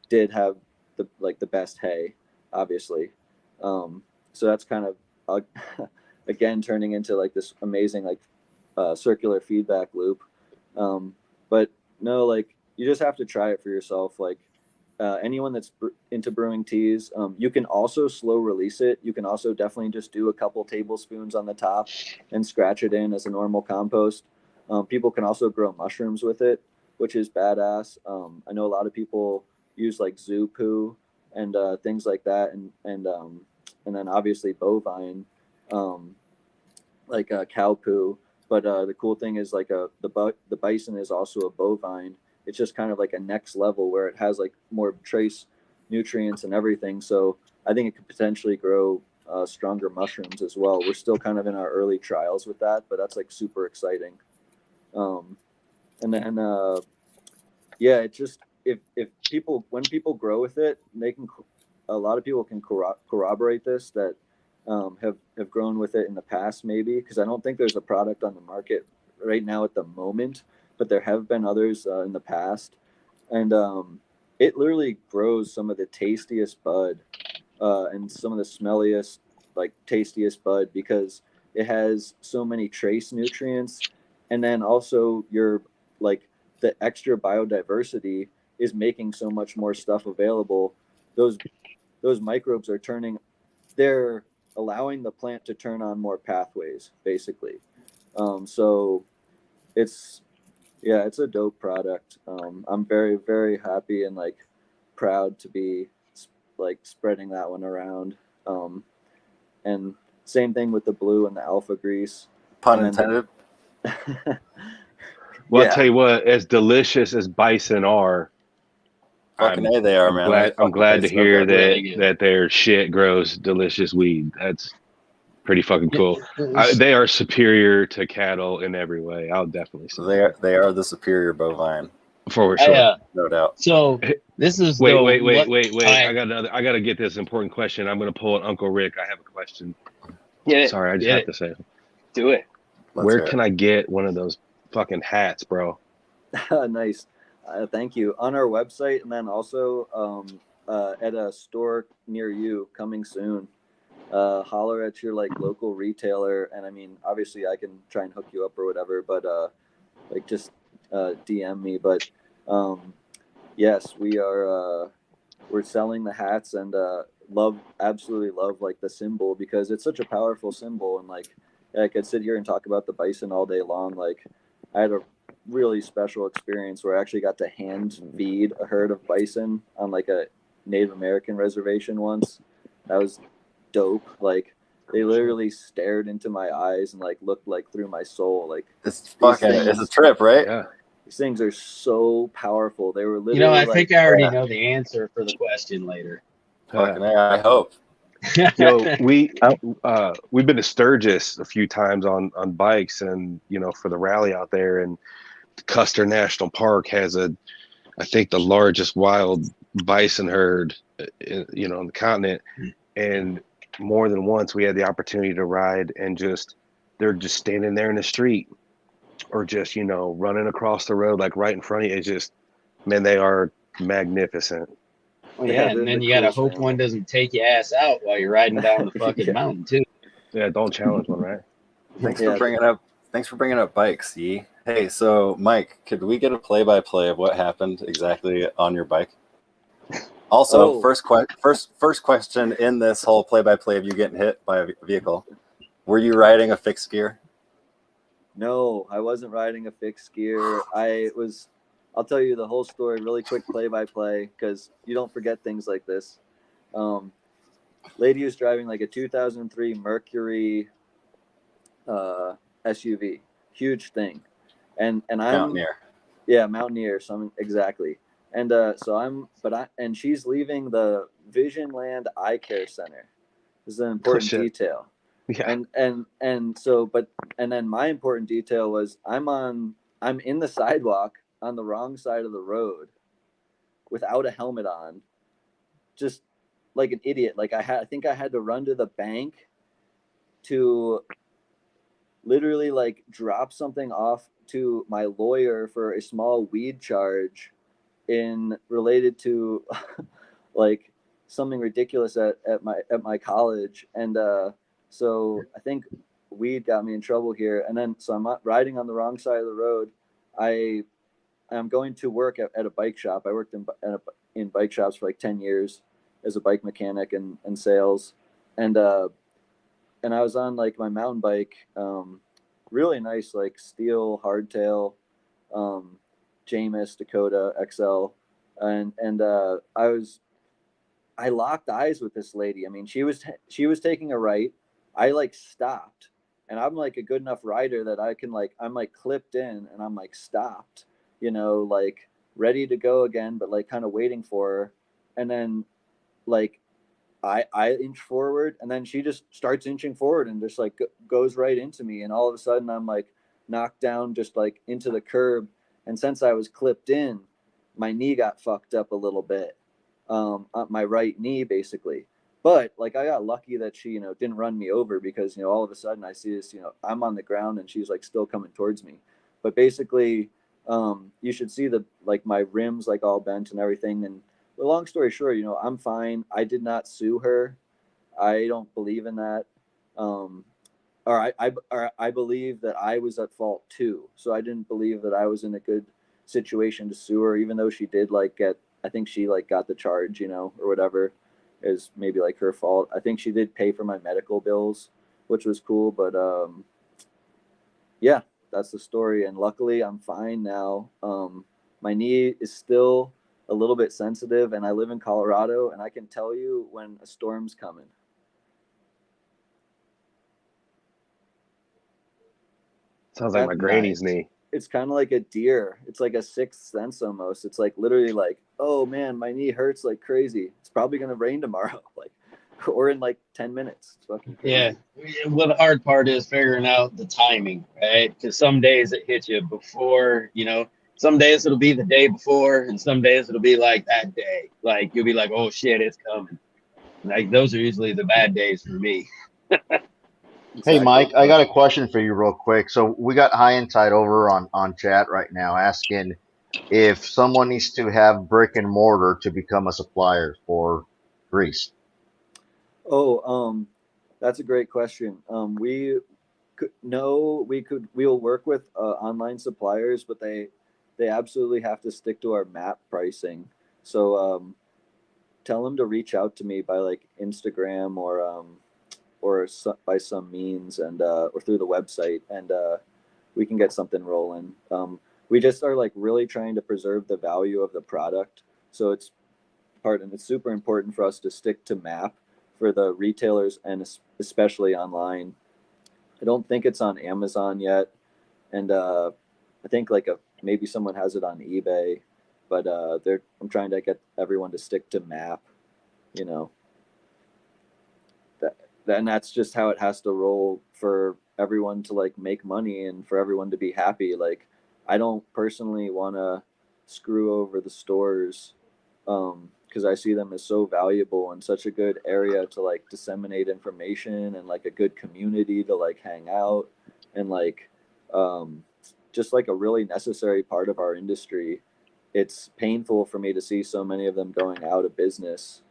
did have the best hay, obviously. So that's kind of again turning into like this amazing like circular feedback loop. But no, like you just have to try it for yourself. Like anyone that's into brewing teas, you can also slow release it. You can also definitely just do a couple tablespoons on the top and scratch it in as a normal compost. People can also grow mushrooms with it, which is badass. I know a lot of people use like zoo poo and things like that, and then obviously bovine, like cow poo. But the cool thing is like the bison is also a bovine. It's just kind of like a next level where it has like more trace nutrients and everything. So I think it could potentially grow stronger mushrooms as well. We're still kind of in our early trials with that, but that's like super exciting. And then yeah, it just if people, when people grow with it, they can, a lot of people can corroborate this, that have grown with it in the past, maybe, because I don't think there's a product on the market right now at the moment, but there have been others in the past, and it literally grows some of the tastiest bud and some of the smelliest, like tastiest bud, because it has so many trace nutrients, and then also your like the extra biodiversity is making so much more stuff available. Those microbes are they're allowing the plant to turn on more pathways, basically. So it's a dope product. I'm very, very happy and like proud to be like spreading that one around. And same thing with the blue and the alpha grease. Pun intended. Well, Yeah. I'll tell you what, as delicious as bison are, Fucking A, they are, man. I'm glad to hear that Really good. that their shit grows delicious weed. That's pretty fucking cool. They are superior to cattle in every way. I'll definitely say They are the superior bovine, for sure. no doubt. So this is Wait. I I gotta get this important question. I'm gonna pull an Uncle Rick. I have a question. get it. Sorry, I just Get have it. to say. Do it. Where can I get one of those fucking hats, bro? Nice. Thank you. On our website, and then also at a store near you coming soon. Holler at your like local retailer, and I mean, obviously I can try and hook you up or whatever, but like just DM me. But yes, we're selling the hats, and absolutely love like the symbol, because it's such a powerful symbol, and like I could sit here and talk about the bison all day long. Like I had a really special experience where I actually got to hand feed a herd of bison on like a Native American reservation once. That was dope. Like they literally stared into my eyes and like looked like through my soul. Like it's a trip, right? Yeah. These things are so powerful. They were literally. I think I already know the answer for the question later. Fucking A, I hope. Yo, we've been to Sturgis a few times on bikes, and for the rally out there, and Custer National Park has I think the largest wild bison herd on the continent, and more than once we had the opportunity to ride, and they're just standing there in the street, or just running across the road like right in front of you. It's just, man, they are magnificent. Well, yeah, and then you gotta hope one doesn't take your ass out while you're riding down the fucking mountain too. Yeah, don't challenge one, right? Thanks for bringing up bikes, Yee. Hey, so Mike, could we get a play-by-play of what happened exactly on your bike? Also, first question in this whole play-by-play of you getting hit by a vehicle, were you riding a fixed gear? No, I wasn't riding a fixed gear. I'll tell you the whole story really quick, play-by-play, because you don't forget things like this. Lady was driving like a 2003 Mercury SUV, huge thing, and I'm Mountaineer. Yeah, Mountaineer. Exactly. And and she's leaving the Vision Land Eye Care Center. This is an important detail. Yeah. And then my important detail was I'm in the sidewalk on the wrong side of the road without a helmet on, just like an idiot. Like I think I had to run to the bank to literally like drop something off to my lawyer for a small weed charge related to like something ridiculous at my college. And so I think weed got me in trouble here. And then so I'm riding on the wrong side of the road. I'm going to work at a bike shop. I worked in bike shops for like 10 years as a bike mechanic and sales. And I was on like my mountain bike, really nice, like steel hardtail, Jameis Dakota XL. and I locked eyes with this lady. I mean, she was taking a right. I like stopped, and I'm like a good enough rider that I can like, I'm like clipped in and I'm like stopped, you know, like ready to go again, but like kind of waiting for her. And then like I inch forward, and then she just starts inching forward and just like goes right into me. And all of a sudden I'm like knocked down just like into the curb. And since I was clipped in, my knee got fucked up a little bit, my right knee basically. But like I got lucky that she, you know, didn't run me over, because, you know, all of a sudden I see this, you know, I'm on the ground and she's like still coming towards me. But basically, you should see the, like my rims like all bent and everything. And the long story short, you know, I'm fine. I did not sue her. I don't believe in that. Or I believe that I was at fault too. So I didn't believe that I was in a good situation to sue her, even though she did like get, I think she like got the charge, you know, or whatever, is maybe like her fault. I think she did pay for my medical bills, which was cool. But yeah, that's the story. And luckily I'm fine now. My knee is still a little bit sensitive, and I live in Colorado, and I can tell you when a storm's coming. Sounds like my granny's knee. It's kind of like a deer. It's like a sixth sense almost. It's like literally like, oh man, my knee hurts like crazy. It's probably gonna rain tomorrow, like, or in like 10 minutes. It's fucking crazy. Yeah. Well, the hard part is figuring out the timing, right? Because some days it hits you before, you know, some days it'll be the day before, and some days it'll be like that day. Like you'll be like, oh shit, it's coming. Like those are usually the bad days for me. Hey, Mike, I got a question for you real quick. So we got High and Tight over on chat right now asking if someone needs to have brick and mortar to become a supplier for grease. Oh, that's a great question. We'll work with online suppliers, but they absolutely have to stick to our MAP pricing. So tell them to reach out to me by like Instagram or by some means, and or through the website, and we can get something rolling. We just are like really trying to preserve the value of the product, so it's super important for us to stick to MAP for the retailers, and especially online. I don't think it's on Amazon yet, and I think like maybe someone has it on eBay, but I'm trying to get everyone to stick to MAP, you know. And that's just how it has to roll for everyone to like make money and for everyone to be happy. Like, I don't personally want to screw over the stores, because I see them as so valuable and such a good area to like disseminate information, and like a good community to like hang out, and like just like a really necessary part of our industry. It's painful for me to see so many of them going out of business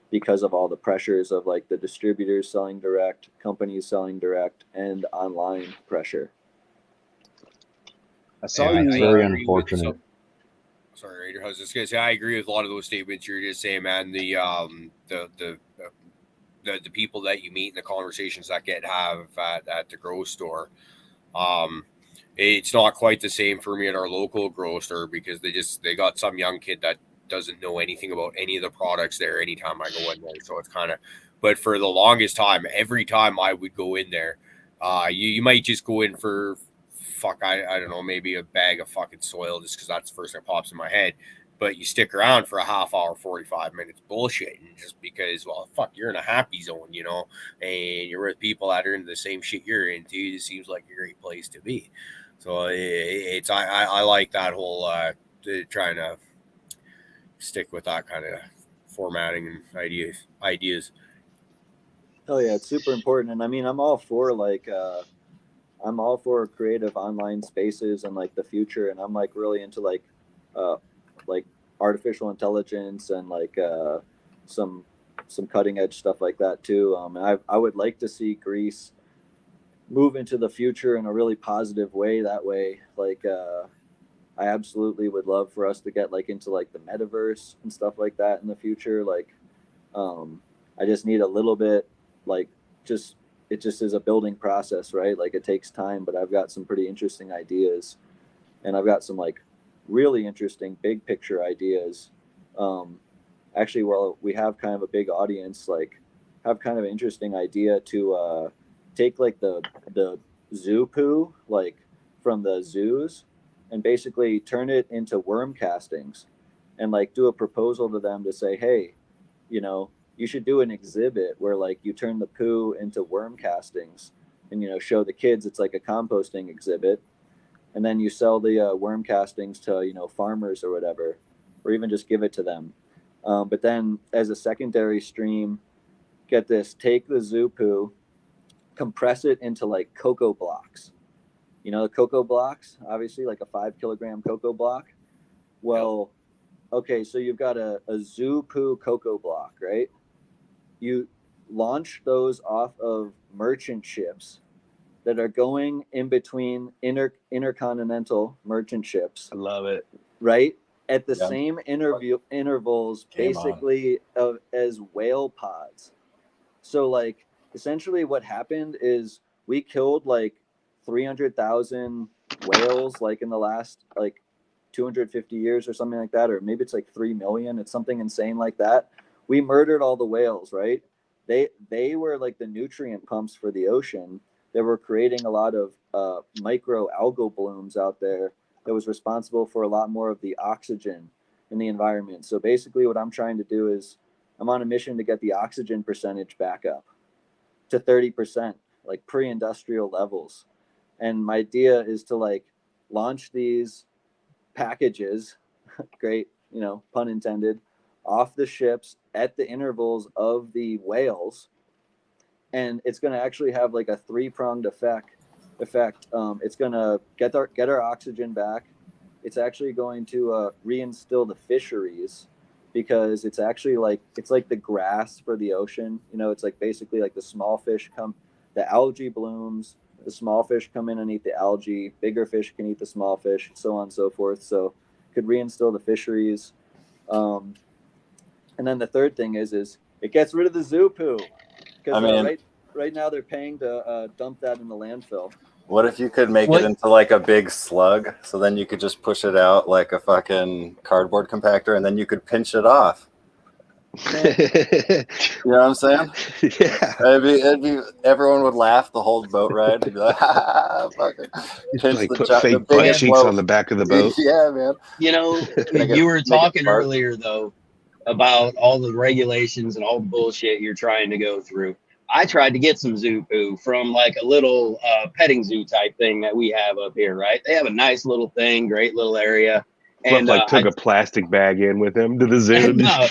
because of all the pressures of like the distributors selling direct, companies selling direct, and online pressure. I saw you. Very unfortunate. Sorry, I was just gonna say I agree with a lot of those statements you're just saying, man. The people that you meet and the conversations that get have at the grocery store, it's not quite the same for me at our local grocery store, because they got some young kid that doesn't know anything about any of the products there anytime I go in there. So it's kind of, but for the longest time, every time I would go in there, you might just go in for I don't know, maybe a bag of fucking soil, just because that's the first thing that pops in my head. But you stick around for a half hour, 45 minutes bullshitting, just because, well, fuck, you're in a happy zone, you know, and you're with people that are into the same shit you're into. It seems like a great place to be. So I like that whole trying to stick with that kind of formatting and ideas. Oh yeah, it's super important. And I mean, I'm all for creative online spaces and like the future. And I'm like really into like artificial intelligence and like some cutting edge stuff like that too. And I would like to see Greece move into the future in a really positive way. That way, like I absolutely would love for us to get like into like the metaverse and stuff like that in the future. Like, I just need a little bit, like, it just is a building process, right? Like it takes time, but I've got some pretty interesting ideas, and I've got some like really interesting big picture ideas Actually, well, we have kind of a big audience, like have kind of an interesting idea to take like the zoo poo, like from the zoos, and basically turn it into worm castings, and like do a proposal to them to say, hey, you know, you should do an exhibit where like you turn the poo into worm castings, and show the kids it's like a composting exhibit, and then you sell the worm castings to farmers or whatever, or even just give it to them. But then as a secondary stream, get this, take the zoo poo, compress it into like cocoa blocks. The cocoa blocks, obviously like a 5 kilogram cocoa block. Well, okay, so you've got a zoo poo cocoa block, right? You launch those off of merchant ships that are going in between intercontinental merchant ships. I love it. Right? At the Yeah. same intervals, Game basically, as whale pods. So, like, essentially what happened is we killed like 300,000 whales, like in the last like 250 years or something like that, or maybe it's like 3 million. It's something insane like that. We murdered all the whales, right? They were like the nutrient pumps for the ocean. They were creating a lot of micro algal blooms out there that was responsible for a lot more of the oxygen in the environment. So basically what I'm trying to do is I'm on a mission to get the oxygen percentage back up to 30%, like pre-industrial levels. And my idea is to like launch these packages, great, pun intended, off the ships at the intervals of the whales. And it's going to actually have like a 3-pronged effect. It's going to get our oxygen back. It's actually going to reinstill the fisheries, because it's actually like the grass for the ocean. It's like basically like the small fish the algae blooms, the small fish come in and eat the algae, bigger fish can eat the small fish, so on and so forth. So could reinstill the fisheries. And then the third thing is it gets rid of the zoo poo, because right now they're paying to dump that in the landfill. What if you could make it into like a big slug, so then you could just push it out like a fucking cardboard compactor, and then you could pinch it off? You know what I'm saying? Yeah. It'd be everyone would laugh the whole boat ride. They'd be like, fucking pinch Like the, put the fake butt biggest cheeks boat. on the back of the boat. Yeah, man. You were talking earlier though about all the regulations and all the bullshit you're trying to go through. I tried to get some zoo poo from like a little petting zoo type thing that we have up here, right? They have a nice little thing, great little area. And took a plastic bag in with him to the zoo. No,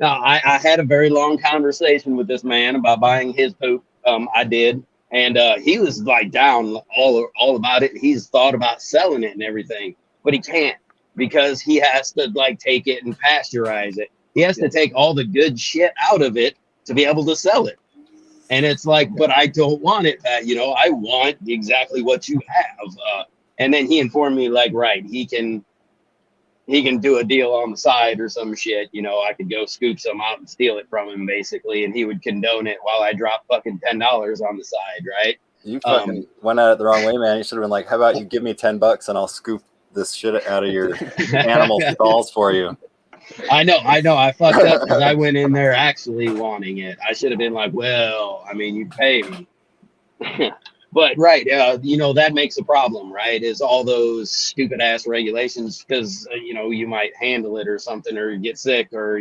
I had a very long conversation with this man about buying his poop. I did. And he was like down all about it. He's thought about selling it and everything, but he can't, because he has to like take it and pasteurize it. He has to take all the good shit out of it to be able to sell it. And it's like, but I don't want it that, I want exactly what you have. And then he informed me like, right, he can do a deal on the side or some shit. I could go scoop some out and steal it from him basically, and he would condone it while I drop fucking $10 on the side, right? You fucking went at it the wrong way, man. You should have been like, how about you give me $10 and I'll scoop this shit out of your animal stalls for you. I know. I fucked up because I went in there actually wanting it. I should have been like, well, I mean, you pay me. But right, that makes a problem, right? Is all those stupid ass regulations, because you might handle it or something, or get sick, or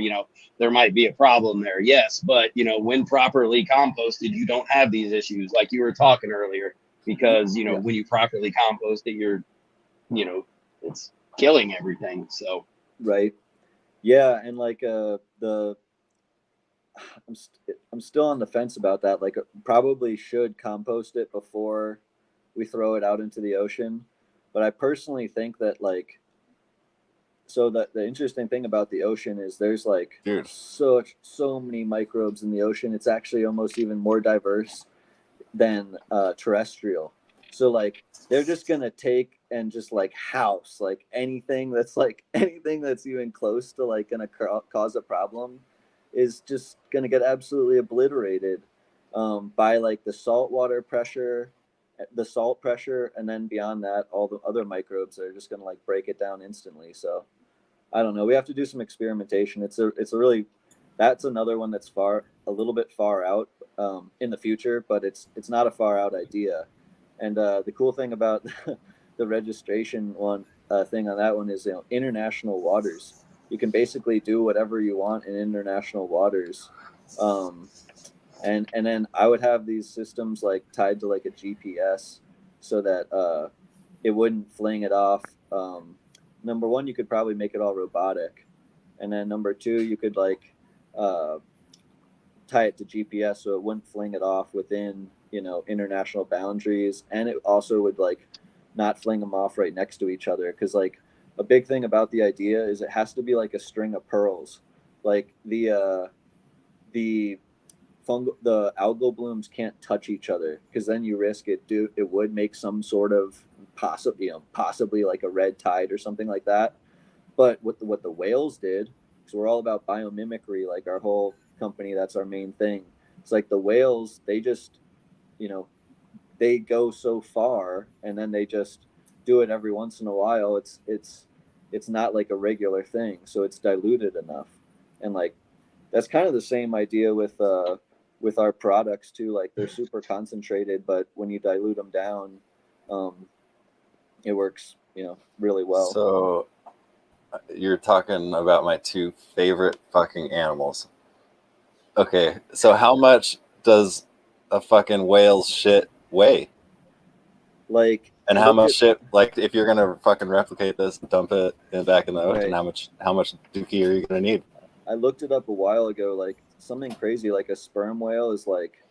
there might be a problem there. Yes, but when properly composted, you don't have these issues like you were talking earlier, because when you properly compost it, you're it's killing everything. So right. Yeah, and like I'm still on the fence about that. Like, probably should compost it before we throw it out into the ocean. But I personally think that so the interesting thing about the ocean is there's like so many microbes in the ocean. It's actually almost even more diverse than terrestrial. So like they're just gonna take and just like house like anything that's even close to like gonna cause a problem is just gonna get absolutely obliterated by like the salt pressure, and then beyond that, all the other microbes are just gonna like break it down instantly. So I don't know. We have to do some experimentation. It's a really, that's another one that's a little bit far out in the future, but it's not a far out idea. And the cool thing about the registration one thing on that one is, international waters. You can basically do whatever you want in international waters. And then I would have these systems like tied to like a GPS so that it wouldn't fling it off. Number one, you could probably make it all robotic, and then number two, you could like tie it to GPS so it wouldn't fling it off within international boundaries, and it also would like not fling them off right next to each other, because like a big thing about the idea is it has to be like a string of pearls. Like the the algal blooms can't touch each other, because then you risk it would make some sort of possibly like a red tide or something like that. But what the whales did, because we're all about biomimicry, like our whole company, that's our main thing. It's like the whales, they just they go so far, and then they just do it every once in a while. It's not like a regular thing, so it's diluted enough. And like that's kind of the same idea with our products too. Like they're super concentrated, but when you dilute them down, it works really well. So you're talking about my two favorite fucking animals. Okay, so how much does a fucking whale's shit weigh? Like, and how much shit, like if you're gonna fucking replicate this, dump it back in the ocean, right. how much dookie are you gonna need? I looked it up a while ago, like something crazy, like a sperm whale is like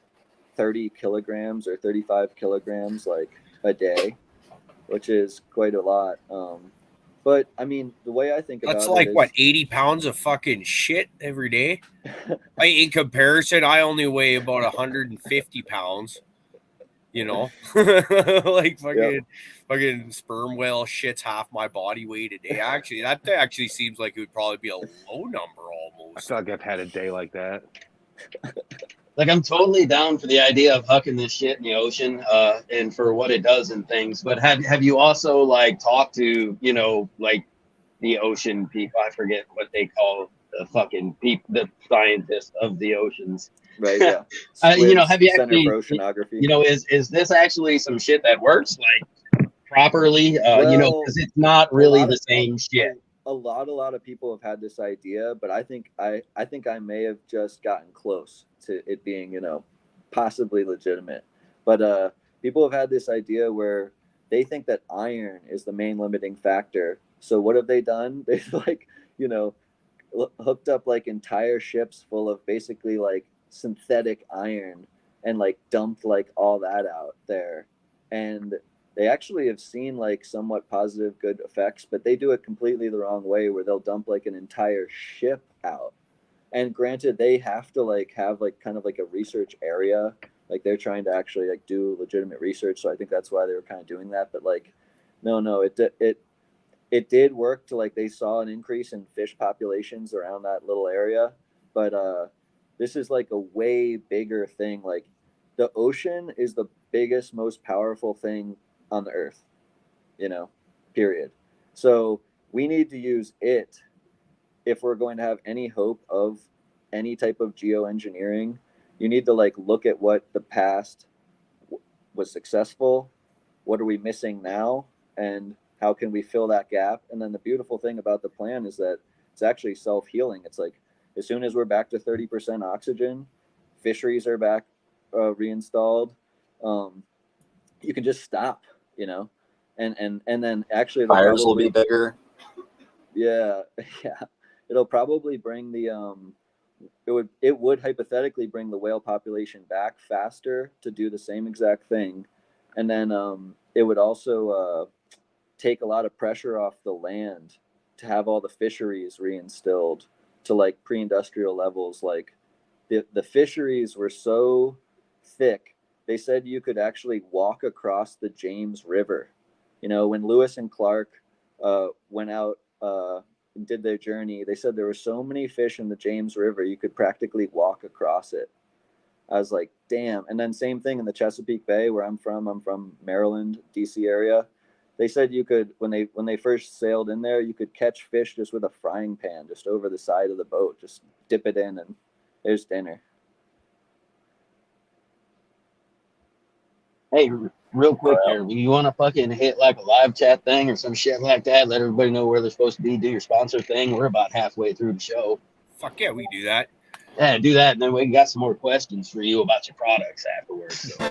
30 kilograms or 35 kilograms like a day, which is quite a lot. But I mean, the way I think about that's it like is, what, 80 pounds of fucking shit every day. In comparison, I only weigh about 150 pounds. Like fucking sperm whale shit's half my body weight a day. Actually, that actually seems like it would probably be a low number almost. I feel like I've had a day like that. Like, I'm totally down for the idea of hucking this shit in the ocean, and for what it does and things. But have you also like talked to like the ocean people? I forget what they call the fucking people, the scientists of the oceans. right? Yeah. Have you Center actually, for Oceanography. is this actually some shit that works like properly? Because it's not really the same shit. A lot of people have had this idea, but I think I may have just gotten close to it being possibly legitimate. But people have had this idea where they think that iron is the main limiting factor. So what have they done? They've like hooked up like entire ships full of basically like synthetic iron and like dumped like all that out there, and they actually have seen like somewhat positive good effects, but they do it completely the wrong way, where they'll dump like an entire ship out. And granted, they have to like have like kind of like a research area, like they're trying to actually like do legitimate research, so I think that's why they were kind of doing that. But like no, it did work to like they saw an increase in fish populations around that little area. But this is like a way bigger thing. Like the ocean is the biggest, most powerful thing on the earth, period. So we need to use it if we're going to have any hope of any type of geoengineering. You need to like look at what the past was successful, what are we missing now, and how can we fill that gap. And then the beautiful thing about the plan is that it's actually self-healing. It's like as soon as we're back to 30% oxygen, fisheries are back reinstalled, you can just stop, and then actually fires will be bigger. Yeah. It'll probably bring the it would hypothetically bring the whale population back faster to do the same exact thing. And then it would also take a lot of pressure off the land to have all the fisheries reinstilled to like pre-industrial levels. Like the fisheries were so thick, they said you could actually walk across the James River. When Lewis and Clark went out and did their journey, they said there were so many fish in the James River you could practically walk across it. I was like, damn. And then same thing in the Chesapeake Bay, where I'm from Maryland, DC area. they said you could, when they first sailed in there, you could catch fish just with a frying pan just over the side of the boat. Just dip it in and there's dinner. Hey, real quick here, you want to fucking hit like a live chat thing or some shit like that? Let everybody know where they're supposed to be. Do your sponsor thing. We're about halfway through the show. Fuck yeah, we can do that. Yeah, do that, and then we got some more questions for you about your products afterwards. So.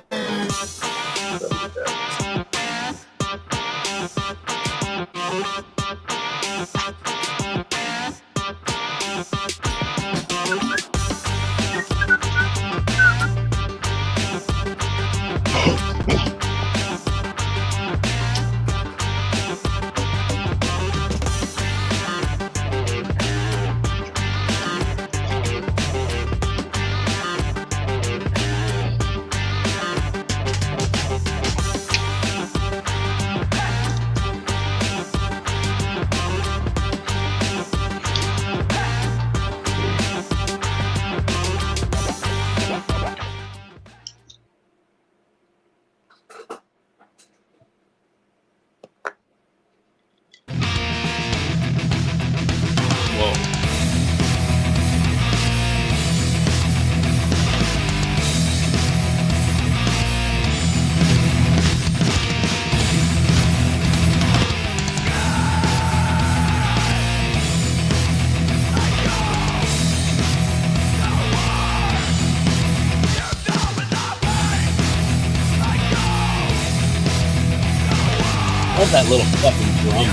What's that little fucking drum?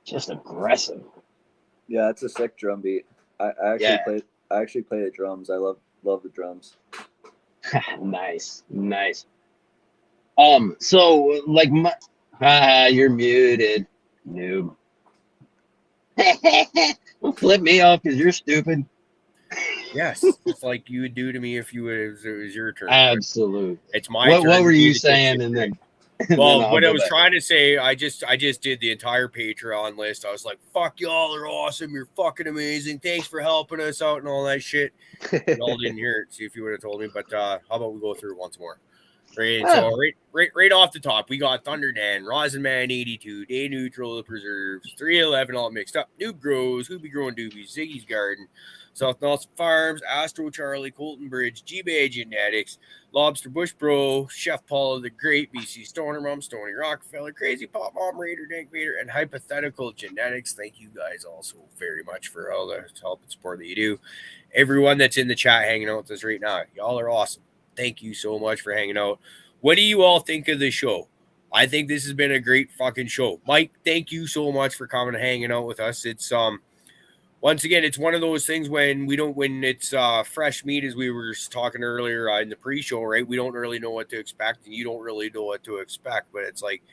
Just aggressive. Yeah, it's a sick drum beat. I actually play the drums. I love the drums. Nice. So like you're muted, noob. Don't flip me off because you're stupid. Yes, it's like you would do to me if it was your turn. Absolutely. It's my turn. What were you saying? And then, well, what I was trying to say, I just did the entire Patreon list. I was like, "Fuck, y'all are awesome. You're fucking amazing. Thanks for helping us out and all that shit." Y'all didn't hear it. See if you would have told me. But how about we go through it once more? Right. So right off the top, we got Thunder Dan, Rosin Man 82, Day Neutral, The Preserves, 311 all mixed up, Noob Grows, Who Be Growing Doobies, Ziggy's Garden, South Nelson Farms, Astro Charlie, Colton Bridge, G-Bay Genetics, Lobster Bush Bro, Chef Paula the Great, BC Stoner Mom, Stony Rockefeller, Crazy Pop Mom, Raider Dank Vader, and Hypathetical Genetics. Thank you guys also very much for all the help and support that you do. Everyone that's in the chat hanging out with us right now, y'all are awesome. Thank you so much for hanging out. What do you all think of the show? I think this has been a great fucking show. Mike, thank you so much for coming and hanging out with us. It's once again, it's one of those things when it's fresh meat, as we were talking earlier in the pre-show, right? We don't really know what to expect, and you don't really know what to expect. But it's like,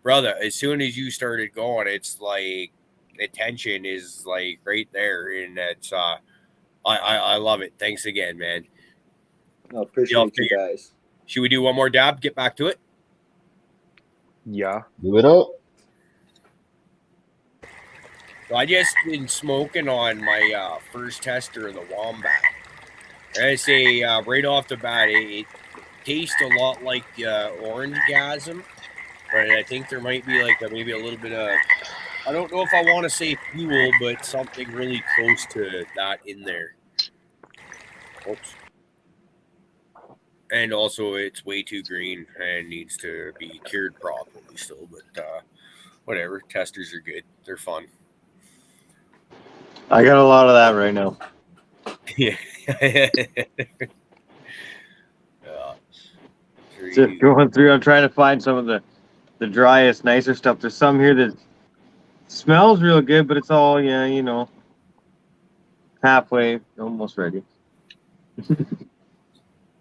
brother, as soon as you started going, it's like the tension is like right there, and it's I love it. Thanks again, man. No, appreciate you guys. Should we do one more dab? Get back to it. Yeah. Do it up. So I just been smoking on my first tester of the Wombat. I say right off the bat, it tastes a lot like Orangegasm, but I think there might be like maybe a little bit of, I don't know if I want to say fuel, but something really close to that in there. Oops. And also, it's way too green and needs to be cured properly still. But whatever, testers are good; they're fun. I got a lot of that right now. Yeah. Just going through, I'm trying to find some of the driest, nicer stuff. There's some here that smells real good, but it's all, halfway, almost ready.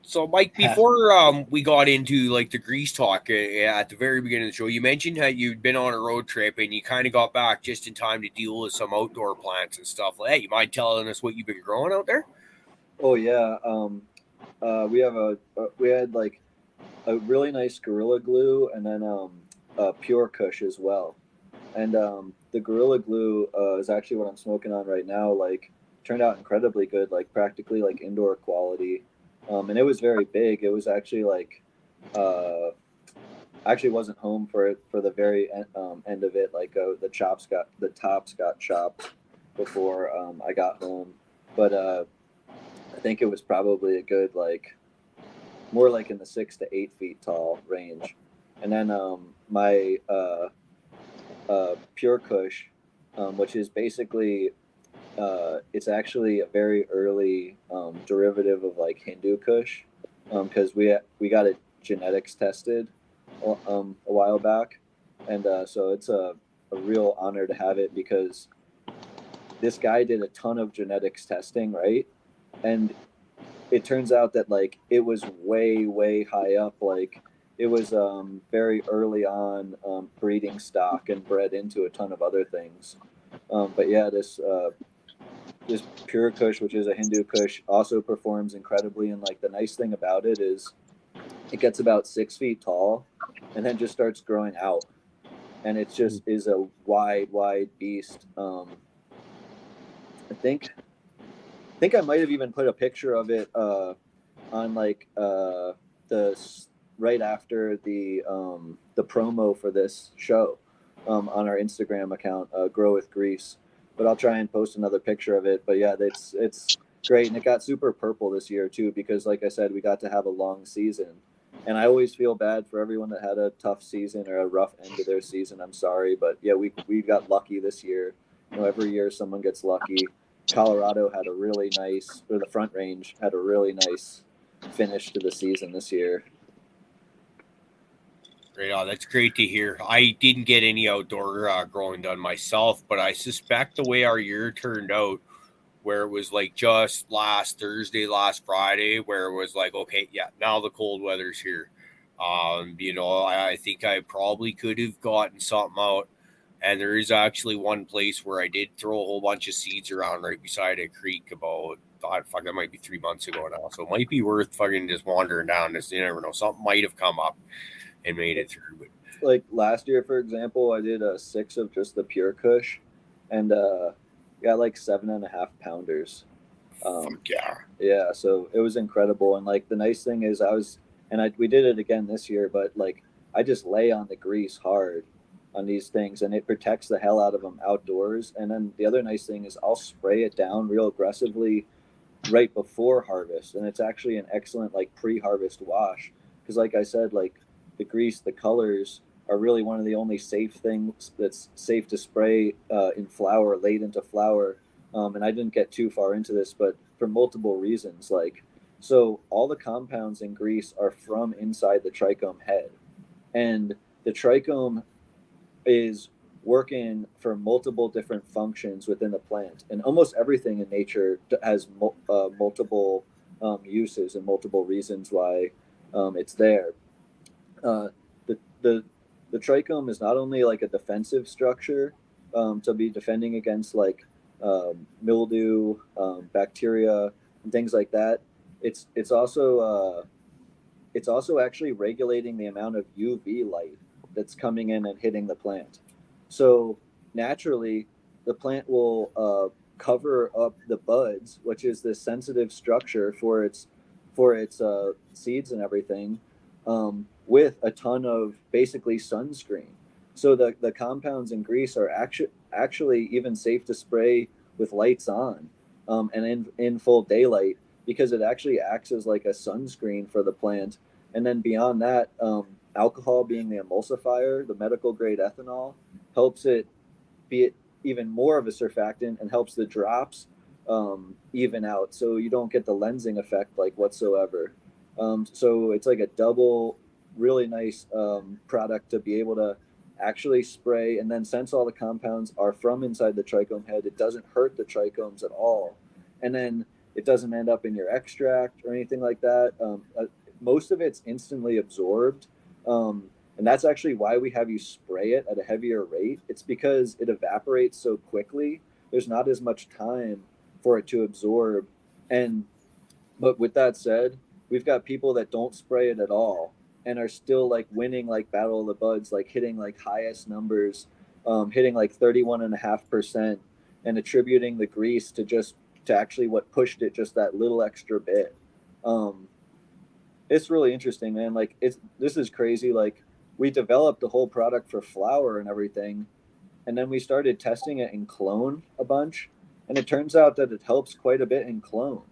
So, Mike, before we got into like the grease talk at the very beginning of the show, you mentioned how you'd been on a road trip and you kind of got back just in time to deal with some outdoor plants and stuff like that. You mind telling us what you've been growing out there? Oh yeah, we had like a really nice Gorilla Glue and then Pure Kush as well. And the Gorilla Glue is actually what I'm smoking on right now. Like, turned out incredibly good, like practically like indoor quality. And it was very big. It was actually like actually wasn't home for it for the very end of it. Like the tops got chopped before I got home, but I think it was probably a good like more like in the 6 to 8 feet tall range. And then my Pure Kush, which is basically it's actually a very early derivative of like Hindu Kush, because we got it genetics tested a while back, and so it's a real honor to have it, because this guy did a ton of genetics testing, right? And it turns out that like it was way high up, like it was very early on breeding stock and bred into a ton of other things. But yeah, this Pure Kush, which is a Hindu Kush, also performs incredibly. And like the nice thing about it is it gets about 6 feet tall and then just starts growing out, and it just is a wide beast. I think I might have even put a picture of it on like the right after the promo for this show on our Instagram account, Grow with Grease. But I'll try and post another picture of it. But yeah, it's great, and it got super purple this year too, because like I said, we got to have a long season. And I always feel bad for everyone that had a tough season or a rough end to their season. I'm sorry, but yeah, we got lucky this year. You know, every year someone gets lucky. Colorado had a really nice, or the Front Range had a really nice finish to the season this year. Right on. That's great to hear. I didn't get any outdoor growing done myself, but I suspect the way our year turned out, where it was like just last Thursday, last Friday, where it was like, okay, yeah, now the cold weather's here. You know, I think I probably could have gotten something out. And there is actually one place where I did throw a whole bunch of seeds around right beside a creek about, that might be 3 months ago now. So it might be worth fucking just wandering down this. You never know. Something might have come up and made it through. But like last year, for example, I did 6 of just the Pure Kush, and got like 7.5 pounders. Yeah, so it was incredible. And like the nice thing is we did it again this year, but like I just lay on the grease hard on these things, and it protects the hell out of them outdoors. And then the other nice thing is I'll spray it down real aggressively right before harvest, and it's actually an excellent like pre-harvest wash, because like I said, like the grease, the colors are really one of the only safe things that's safe to spray in flower, late into flower. And I didn't get too far into this, but for multiple reasons. Like, so all the compounds in grease are from inside the trichome head, and the trichome is working for multiple different functions within the plant. And almost everything in nature has multiple uses and multiple reasons why it's there. The trichome is not only like a defensive structure to be defending against like mildew, bacteria, and things like that. It's also actually regulating the amount of UV light that's coming in and hitting the plant. So naturally, the plant will cover up the buds, which is this sensitive structure for its seeds and everything, with a ton of basically sunscreen. So the compounds in grease are actually even safe to spray with lights on, and in full daylight, because it actually acts as like a sunscreen for the plant. And then beyond that, alcohol being the emulsifier, the medical grade ethanol, helps it be even more of a surfactant and helps the drops even out, so you don't get the lensing effect like whatsoever. So it's like a double really nice product to be able to actually spray. And then since all the compounds are from inside the trichome head, it doesn't hurt the trichomes at all. And then it doesn't end up in your extract or anything like that. Most of it's instantly absorbed. And that's actually why we have you spray it at a heavier rate. It's because it evaporates so quickly. There's not as much time for it to absorb. But with that said, we've got people that don't spray it at all and are still like winning like Battle of the Buds, like hitting like highest numbers, hitting like 31.5%, and attributing the grease to actually what pushed it just that little extra bit. it's really interesting, man. Like this is crazy. Like we developed the whole product for flower and everything, and then we started testing it in clone a bunch, and it turns out that it helps quite a bit in clone.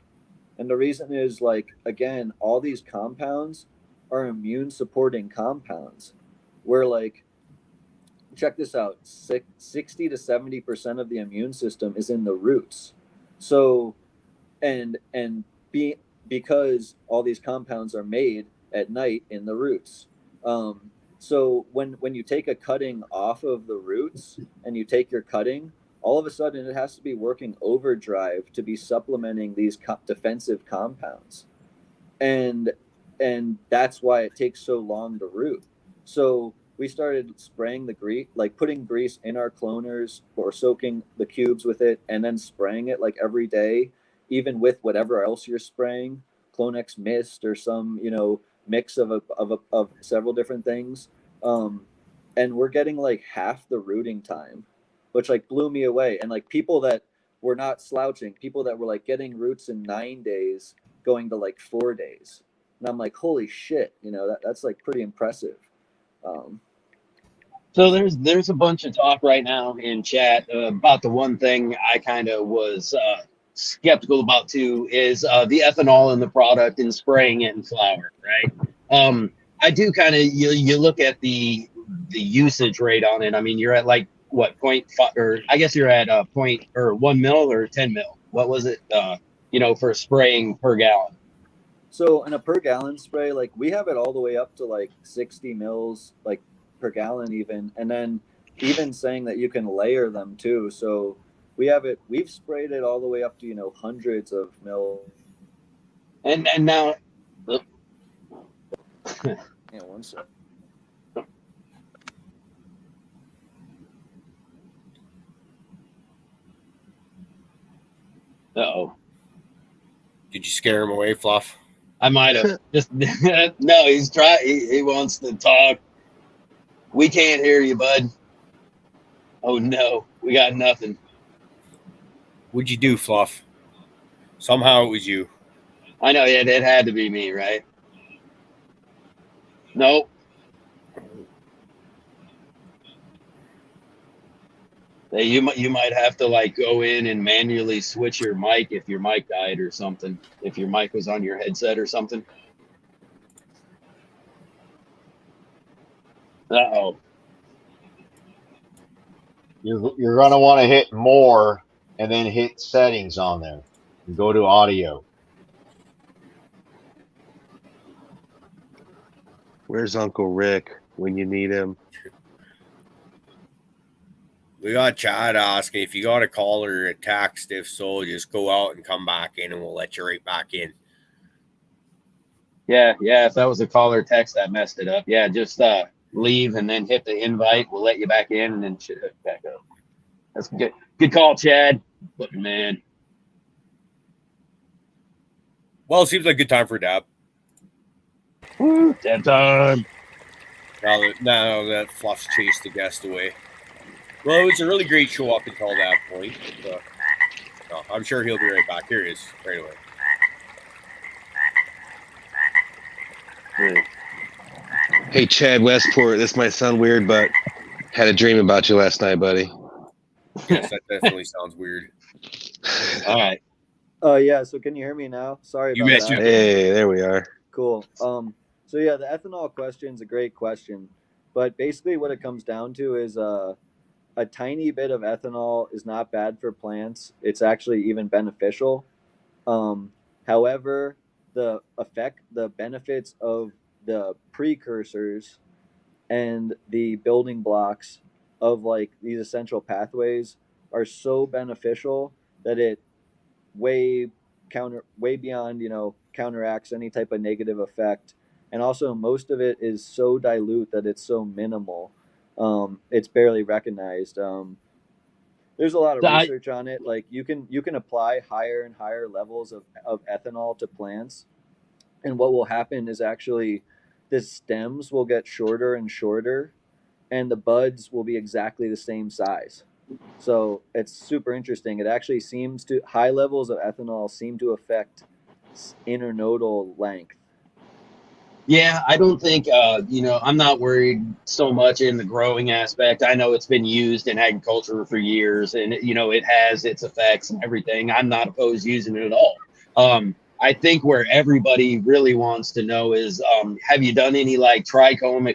And the reason is, like, again, all these compounds are immune supporting compounds. Where, like, check this out, 60 to 70% of the immune system is in the roots. So, and because all these compounds are made at night in the roots. So when you take a cutting off of the roots and you take your cutting, all of a sudden it has to be working overdrive to be supplementing these defensive compounds, and that's why it takes so long to root. So we started spraying the grease, like putting grease in our cloners or soaking the cubes with it, and then spraying it like every day, even with whatever else you're spraying, Clonex mist or some mix of several different things. And we're getting like half the rooting time, which like blew me away. And like people that were not slouching, people that were like getting roots in 9 days, going to like 4 days. And I'm like, holy shit, that's like pretty impressive. So there's a bunch of talk right now in chat about the one thing I kind of was skeptical about too is the ethanol in the product and spraying it in flour, right? I do kind of you look at the usage rate on it. I mean, you're at like what 0.5, or I guess you're at 1 mil or 10 mil. What was it? For spraying per gallon. So in a per gallon spray, like we have it all the way up to like 60 mils, like per gallon even, and then even saying that you can layer them too. So we've sprayed it all the way up to hundreds of mil. And now, yeah, one sec. Uh-oh. Did you scare him away, Fluff? I might have. Just no, he's trying. He wants to talk. We can't hear you, bud. Oh no, we got nothing. What'd you do, Fluff? Somehow it was you. I know, yeah, it had to be me, right? Nope. Hey, you might have to like go in and manually switch your mic if your mic died or something. If your mic was on your headset or something. Uh-oh. You're gonna want to hit more and then hit settings on there and go to audio. Where's Uncle Rick when you need him? We got Chad asking if you got a call or a text. If so, just go out and come back in, and we'll let you right back in. Yeah. If that was a call or text, that messed it up. Yeah, just leave and then hit the invite. We'll let you back in and then shit hook back up. That's good. Good call, Chad. But man. Well, it seems like a good time for a dab. Dab time. Now that Fluff's chased the guest away. Well, it was a really great show up until that point. I'm sure he'll be right back. Here he is, right away. Hey, Chad Westport, this might sound weird, but had a dream about you last night, buddy. Yes, that definitely sounds weird. All right. Yeah, so can you hear me now? Sorry about that. Hey, there we are. Cool. So yeah, the ethanol question is a great question, but basically what it comes down to is a tiny bit of ethanol is not bad for plants. It's actually even beneficial. However, the benefits of the precursors and the building blocks of like these essential pathways are so beneficial that it way beyond counteracts any type of negative effect. And also most of it is so dilute that it's so minimal, it's barely recognized. There's a lot of research on it. Like you can apply higher and higher levels of ethanol to plants, and what will happen is actually the stems will get shorter and shorter, and the buds will be exactly the same size. So it's super interesting. It actually seems to high levels of ethanol seem to affect internodal length. Yeah, I don't think, I'm not worried so much in the growing aspect. I know it's been used in agriculture for years and, it has its effects and everything. I'm not opposed to using it at all. I think where everybody really wants to know is, have you done any like trichome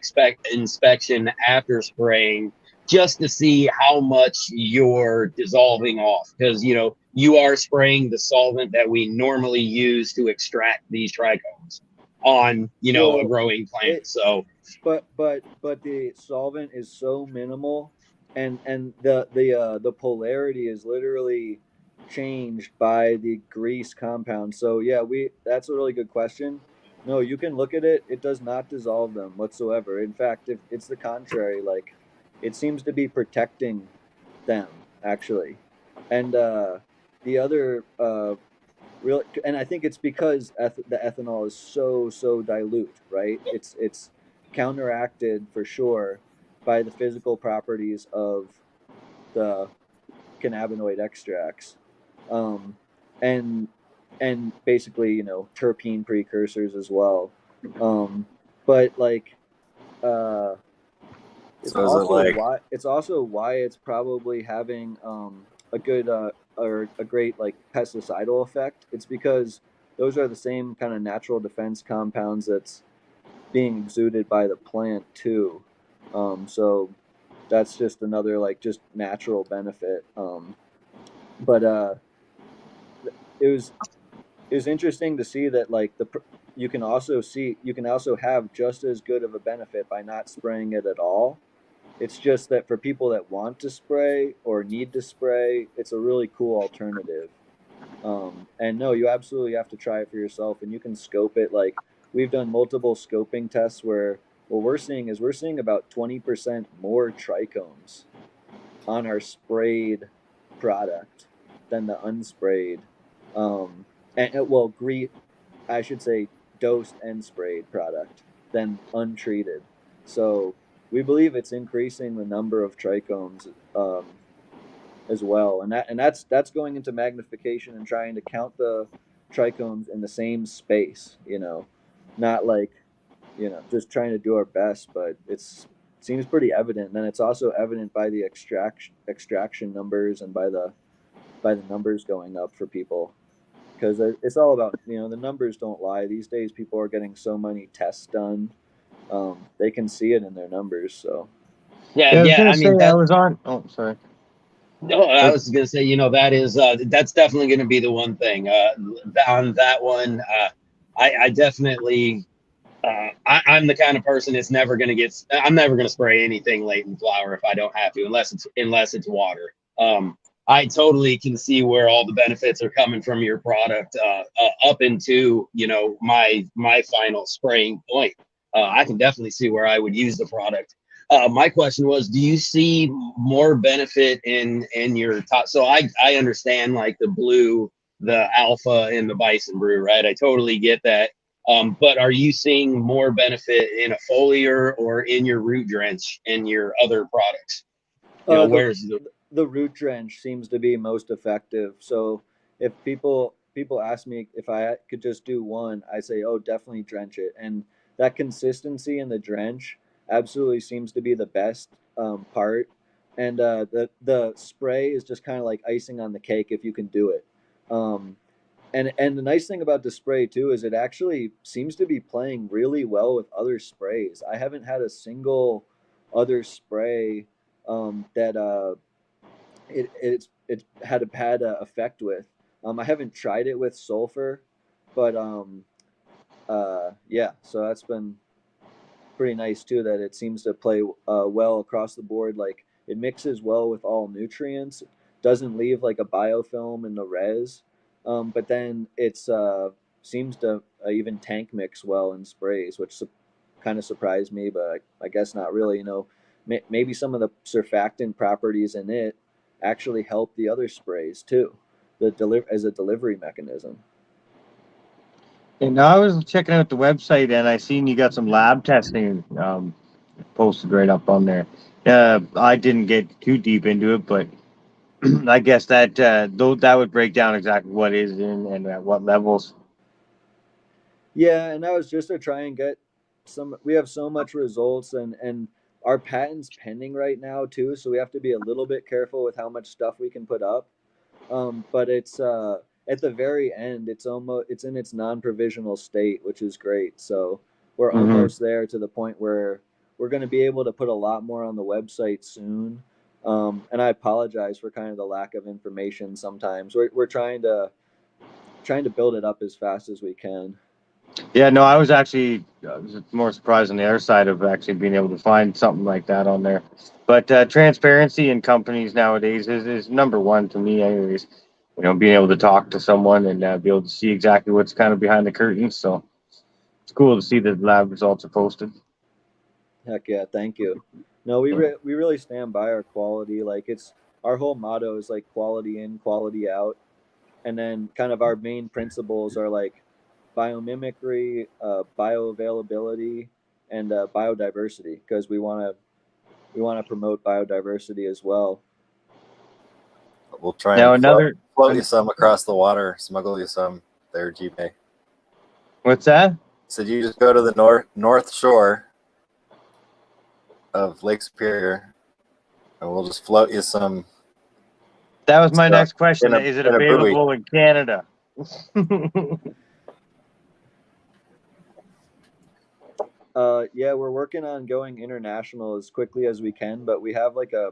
inspection after spraying just to see how much you're dissolving off? Because, you are spraying the solvent that we normally use to extract these trichomes on a Well, growing plant. it So but the solvent is so minimal, and the polarity is literally changed by the grease compound. So yeah, we that's a really good question. No, you can look at it. It does not dissolve them whatsoever. In fact, if it's the contrary, like it seems to be protecting them actually. And the other real, and I think it's because the ethanol is so dilute, right? It's counteracted for sure by the physical properties of the cannabinoid extracts, um, and basically terpene precursors as well. But like uh, So is it like it's also why it's probably having a good or a great like pesticidal effect. It's because those are the same kind of natural defense compounds that's being exuded by the plant too. So that's just another like just natural benefit. But it was it was interesting to see that like you can also have just as good of a benefit by not spraying it at all. It's just that for people that want to spray or need to spray, it's a really cool alternative. And no, you absolutely have to try it for yourself, and you can scope it. Like we've done multiple scoping tests where what we're seeing about 20% more trichomes on our sprayed product than the unsprayed. Well, I should say dosed and sprayed product than untreated. So we believe it's increasing the number of trichomes as well, and that's going into magnification and trying to count the trichomes in the same space. Not like just trying to do our best, but seems pretty evident. And then it's also evident by the extraction numbers and by the numbers going up for people, because it's all about the numbers don't lie these days. People are getting so many tests done, they can see it in their numbers. So Yeah, I was gonna I say mean I that. was on. Oh, sorry. No, I was gonna say, that is that's definitely gonna be the one thing. On that one, I definitely I'm the kind of person that's never gonna get. I'm never gonna spray anything latent flower if I don't have to, unless it's water. I totally can see where all the benefits are coming from your product, up into my final spraying point. I can definitely see where I would use the product. My question was, do you see more benefit in your top? So I understand like the blue, the alpha, and the Bison Brew, right? I totally get that. But are you seeing more benefit in a foliar or in your root drench in your other products? the Where's the root drench seems to be most effective. So if people ask me if I could just do one, I say, oh, definitely drench it. And that consistency in the drench absolutely seems to be the best part. And the spray is just kind of like icing on the cake if you can do it. Um, and the nice thing about the spray too is it actually seems to be playing really well with other sprays. I haven't had a single other spray that it's had a bad effect with. I haven't tried it with sulfur, but yeah, so that's been pretty nice too. That it seems to play well across the board. Like it mixes well with all nutrients, doesn't leave like a biofilm in the res, but then it's seems to even tank mix well in sprays, which kind of surprised me, but I guess not really. Maybe some of the surfactant properties in it actually help the other sprays too, as a delivery mechanism. And I was checking out the website and I seen you got some lab testing posted right up on there. I didn't get too deep into it, but I guess that that would break down exactly what is in and at what levels. Yeah, and that was just to try and get we have so much results, and our patent's pending right now too, so we have to be a little bit careful with how much stuff we can put up. But it's at the very end, it's in its non-provisional state, which is great. So we're almost there to the point where we're going to be able to put a lot more on the website soon. And I apologize for kind of the lack of information sometimes. We're trying to build it up as fast as we can. Yeah, no, I was actually more surprised on the other side of actually being able to find something like that on there. But transparency in companies nowadays is number one to me, anyways. You know, being able to talk to someone and be able to see exactly what's kind of behind the curtains. So it's cool to see that lab results are posted. Heck yeah, thank you. No, we really stand by our quality. Like, it's our whole motto is like quality in, quality out, and then kind of our main principles are like biomimicry, bioavailability, and biodiversity, because we want to promote biodiversity as well. We'll try Now and another float you some across the water, smuggle you some there, G-May. What's that? So you just go to the north shore of Lake Superior, and we'll just float you some. That was my next question. In a- Is it in a buoy. available in Canada? Yeah, we're working on going international as quickly as we can, but we have like a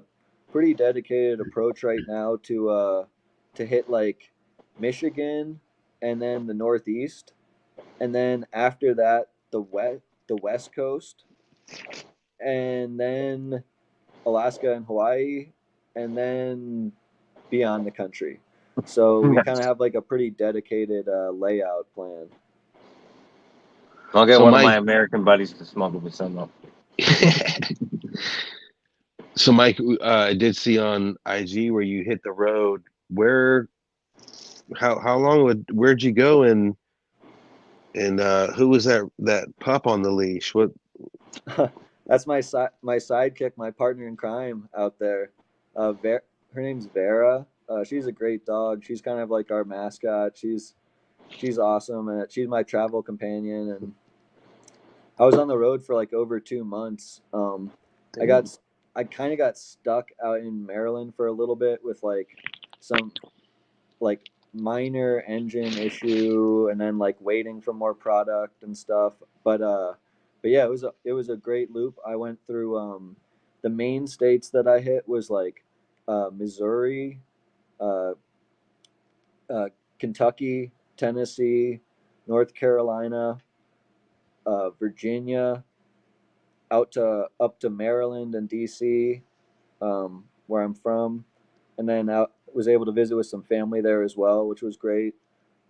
pretty dedicated approach right now to hit like Michigan and then the Northeast, and then after that the West Coast, and then Alaska and Hawaii, and then beyond the country. So we kind of have like a pretty dedicated layout plan. I'll get So one of Mike- my American buddies to smuggle me some though. So Mike, I did see on IG where you hit the road. How long where'd you go, and who was that pup on the leash? What? That's my sidekick, my partner in crime out there. Her name's Vera. She's a great dog. She's kind of like our mascot. She's awesome, and she's my travel companion. And I was on the road for like over 2 months. I kind of got stuck out in Maryland for a little bit with like some like minor engine issue, and then like waiting for more product and stuff. But yeah, it was a great loop. I went through the main states that I hit was like Missouri, uh, Kentucky, Tennessee, North Carolina, Virginia, up to Maryland and DC, where I'm from, and then I was able to visit with some family there as well, which was great.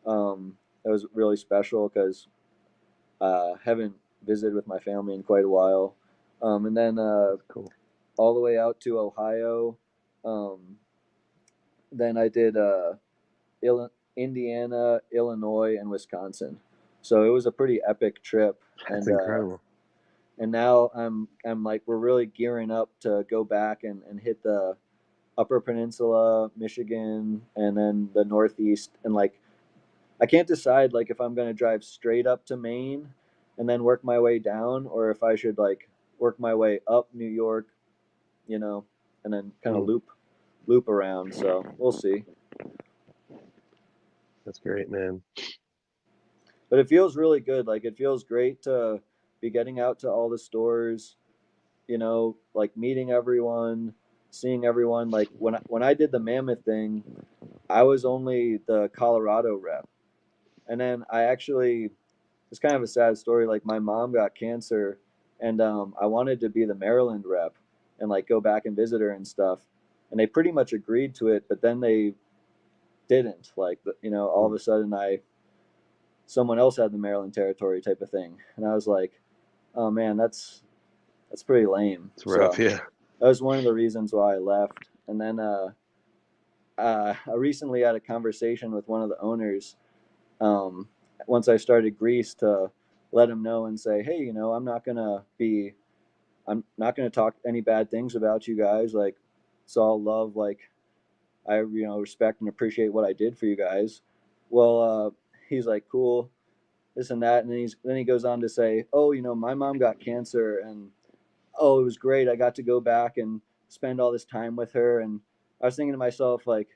That was really special because haven't visited with my family in quite a while. And then Cool. all the way out to Ohio. Then I did Indiana, Illinois, and Wisconsin. So it was a pretty epic trip. That's and incredible. and now I'm like, we're really gearing up to go back and hit the Upper Peninsula, Michigan, and then the Northeast. And like, I can't decide like if I'm gonna drive straight up to Maine and then work my way down, or if I should like work my way up New York, and then kind of loop around. So we'll see. That's great, man. But it feels really good. Like, it feels great to be getting out to all the stores, like meeting everyone, seeing everyone. Like when I did the Mammoth thing, I was only the Colorado rep. And then it's kind of a sad story. Like, my mom got cancer, and I wanted to be the Maryland rep and like go back and visit her and stuff. And they pretty much agreed to it, but then they didn't. Like, all of a sudden someone else had the Maryland territory type of thing. And I was like, oh man, that's pretty lame. It's rough, So yeah. that was one of the reasons why I left. And then I recently had a conversation with one of the owners, once I started Grease, to let him know and say, hey, I'm not gonna talk any bad things about you guys. Like, it's all love. Like, I respect and appreciate what I did for you guys. Well, he's like, cool. this and that. And then he goes on to say, oh, you know, my mom got cancer, and oh, it was great. I got to go back and spend all this time with her. And I was thinking to myself, like,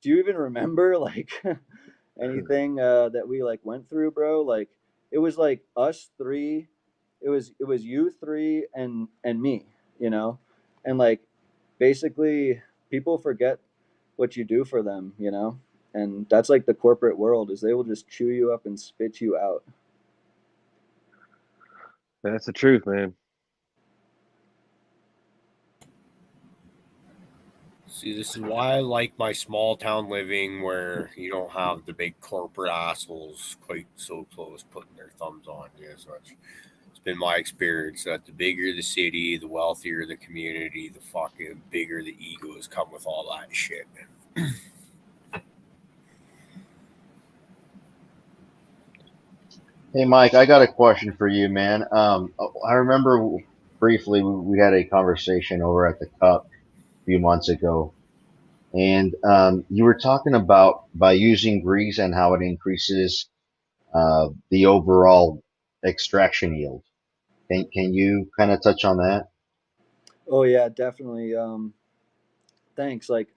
do you even remember like anything that we like went through, bro? Like, it was like us three. It was you three and me, you know, and like basically people forget what you do for them, you know, and that's like the corporate world is they will just chew you up and spit you out. That's the truth, man. See, this is why I like my small town living where you don't have the big corporate assholes quite so close putting their thumbs on you as much. It's been my experience that the bigger the city, the wealthier the community, the fucking bigger the egos come with all that shit. Hey, Mike, I got a question for you, man. I remember briefly we had a conversation over at the Cup a few months ago, and you were talking about by using grease and how it increases the overall extraction yield. Can you kind of touch on that? Oh yeah, definitely. Thanks. Like,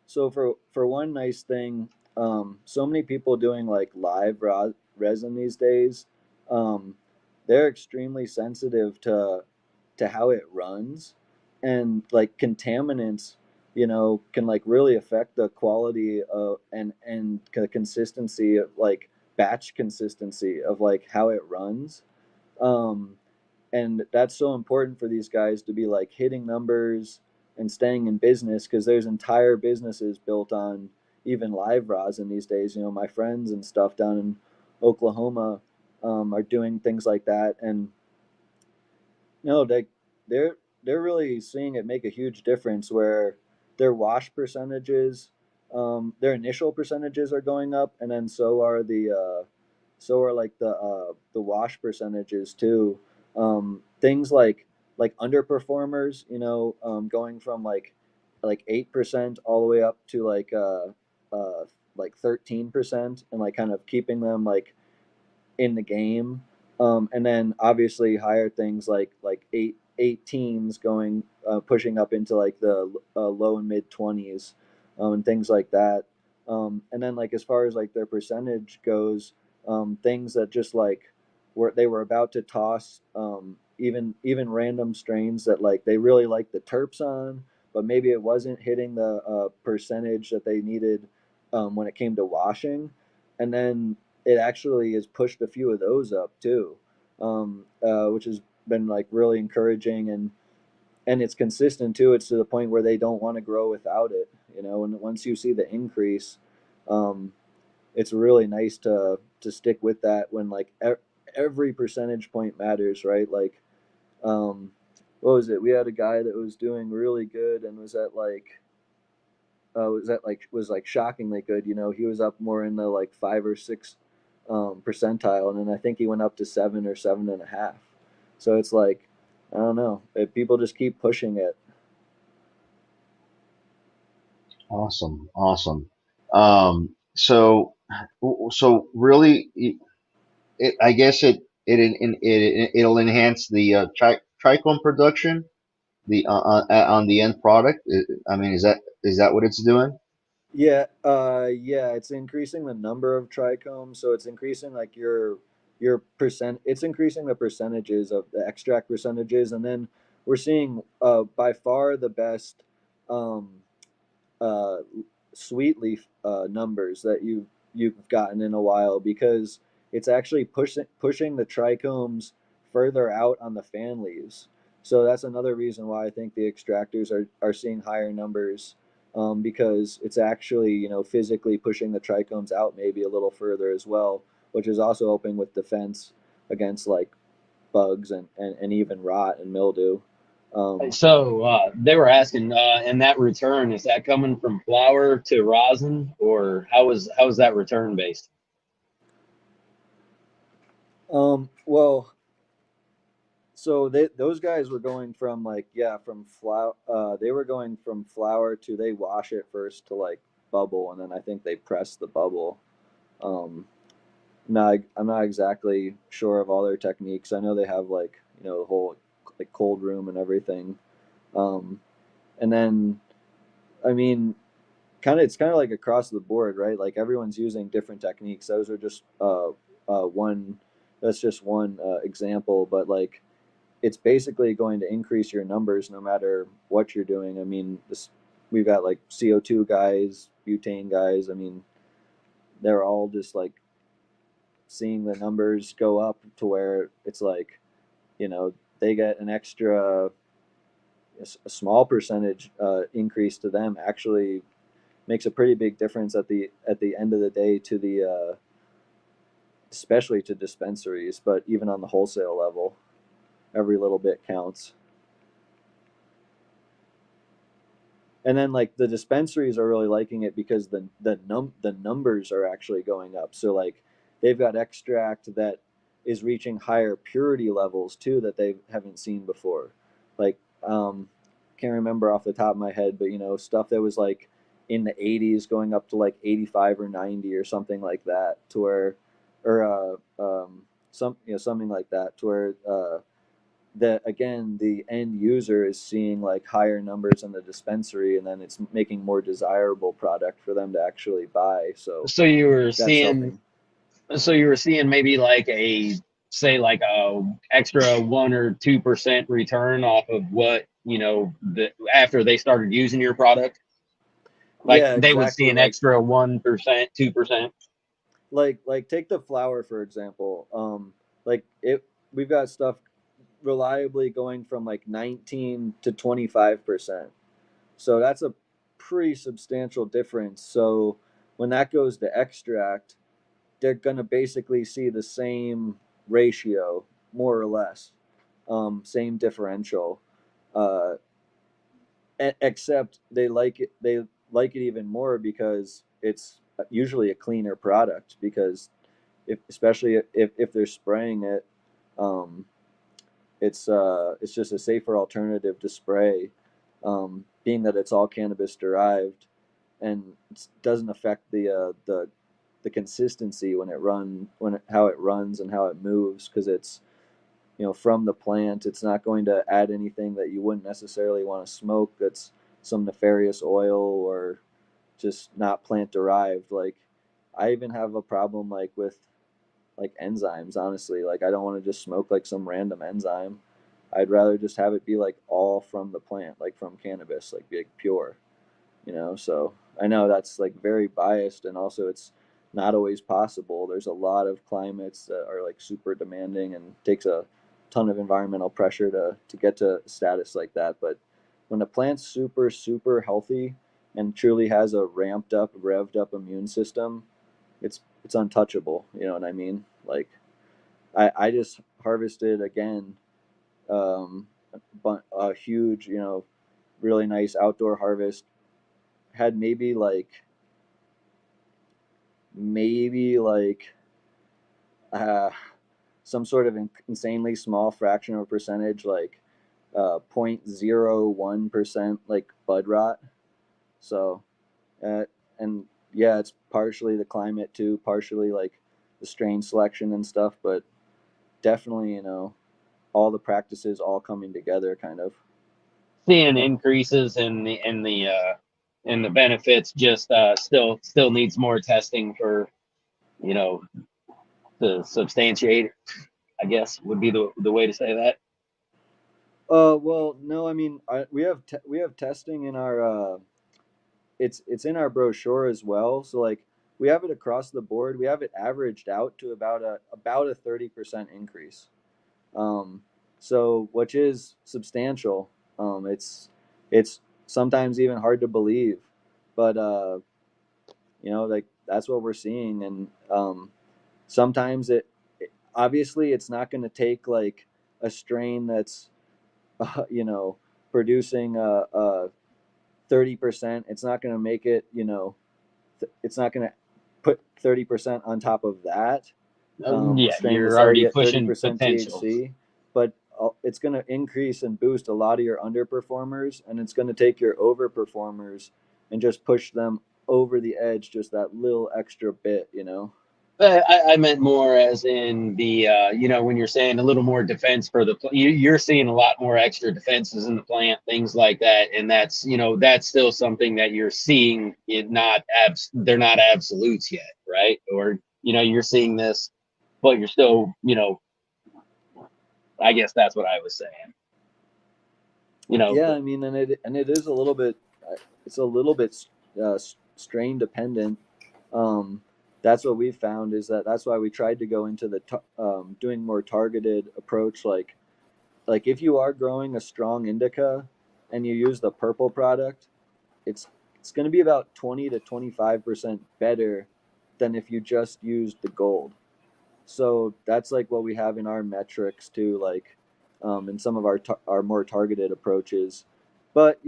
so for one nice thing, so many people doing like live resin these days. Um, they're extremely sensitive to how it runs, and like contaminants, you know, can like really affect the quality of and the consistency of like batch consistency of like how it runs. Um, and that's so important for these guys to be like hitting numbers and staying in business because there's entire businesses built on even live rosin these days. You know, my friends and stuff down in Oklahoma are doing things like that, and no, they're they're really seeing it make a huge difference where their wash percentages, their initial percentages are going up, and then so are like the wash percentages too. Things like underperformers, you know, going from like 8% all the way up to like 13%, and like kind of keeping them like in the game. And then obviously higher things like eight teams going pushing up into like the low and mid 20s, and things like that. And then like as far as like their percentage goes, things that just like they were about to toss, even random strains that like they really like the terps on, but maybe it wasn't hitting the percentage that they needed when it came to washing, and then it actually has pushed a few of those up too, which has been like really encouraging, and it's consistent too. It's to the point where they don't want to grow without it, you know. And once you see the increase, um, it's really nice to stick with that when like every percentage point matters, right? Like, what was it? We had a guy that was doing really good and was like shockingly good. You know, he was up more in the like 5 or 6 percentile, and then I think he went up to 7 or 7.5. So it's like, I don't know, if people just keep pushing it. Awesome, awesome. So really, I guess it'll enhance the trichome production the on the end product. I mean, is that what it's doing? Yeah, yeah, it's increasing the number of trichomes, so it's increasing like your percent. It's increasing the percentages of the extract percentages, and then we're seeing by far the best um, uh, sweet leaf numbers that you've gotten in a while, because it's actually pushing the trichomes further out on the fan leaves. So that's another reason why I think the extractors are seeing higher numbers, because it's actually, you know, physically pushing the trichomes out maybe a little further as well, which is also helping with defense against like bugs and even rot and mildew. Um, So they were asking, and that return, is that coming from flower to rosin, or how is that return based? well, so those guys were going from like, yeah, from flour. They were going from flour to, they wash it first to like bubble, and then I think they press the bubble. Um, I'm not exactly sure of all their techniques. I know they have like, you know, the whole like cold room and everything. Um, and then, I mean, it's kind of like across the board, right? Like everyone's using different techniques. Those are just one. That's just one example, but like it's basically going to increase your numbers no matter what you're doing. I mean, we've got like CO2 guys, butane guys. I mean, they're all just like seeing the numbers go up to where it's like, you know, they get an extra, a small percentage increase to them actually makes a pretty big difference at the end of the day to the especially to dispensaries, but even on the wholesale level, every little bit counts. And then like the dispensaries are really liking it because the numbers are actually going up. So like they've got extract that is reaching higher purity levels too that they haven't seen before. Like can't remember off the top of my head, but you know, stuff that was like in the 80s going up to like 85 or 90 or something like that, to where or something like that, to where that again the end user is seeing like higher numbers in the dispensary, and then it's making more desirable product for them to actually buy. So So you were that's seeing, helping. so you were seeing maybe like a, say like a extra 1 or 2% return off of what, you know, after they started using your product. Like Yeah, they would see exactly. an extra 1%, 2%. Like take the flour for example. Like it we've got stuff reliably going from like 19 to 25%. So that's a pretty substantial difference. So when that goes to extract, they're going to basically see the same ratio, more or less, same differential, uh, except they like it even more because it's usually a cleaner product. Because especially if they're spraying it, um, it's just a safer alternative to spray, being that it's all cannabis derived, and it doesn't affect the consistency how it runs and how it moves, because it's, you know, from the plant. It's not going to add anything that you wouldn't necessarily want to smoke. That's some nefarious oil or just not plant derived. Like I even have a problem like with like enzymes, honestly. Like I don't want to just smoke like some random enzyme. I'd rather just have it be like all from the plant, like from cannabis, like be like pure, you know. So I know that's like very biased, and also it's not always possible. There's a lot of climates that are like super demanding and takes a ton of environmental pressure to get to status like that. But when a plant's super healthy and truly has a revved up immune system, it's untouchable. You know what I mean? Like I just harvested again, a huge, you know, really nice outdoor harvest. Had maybe like uh, some sort of insanely small fraction of a percentage, like 0.01% like bud rot. So and yeah, it's partially the climate too, partially like the strain selection and stuff, but definitely, you know, all the practices all coming together kind of. Seeing increases in the benefits, just still needs more testing for, you know, to substantiate, I guess would be the way to say that. Well, no, I mean, we have testing in our it's in our brochure as well. So like we have it across the board. We have it averaged out to about a 30% increase. Um, so which is substantial. It's sometimes even hard to believe, but you know, like that's what we're seeing. And sometimes obviously it's not going to take like a strain that's you know, producing a 30%. It's not going to make it, you know, it's not going to put 30% on top of that Yeah, strain you're that's already already at pushing 30% potential. THC, but it's going to increase and boost a lot of your underperformers, and it's going to take your overperformers and just push them over the edge just that little extra bit, you know. I meant more as in the, when you're saying a little more defense for the, you're seeing a lot more extra defenses in the plant, things like that. And that's, that's still something that you're seeing it not, they're not absolutes yet, right? Or, you're seeing this, but you're still, I guess that's what I was saying. Yeah, I mean, and it is a little bit, it's a little bit strain dependent. That's what we've found is that's why we tried to go into the doing more targeted approach. Like if you are growing a strong indica and you use the purple product, it's going to be about 20 to 25% better than if you just used the gold. So that's like what we have in our metrics too, like in some of our more targeted approaches. But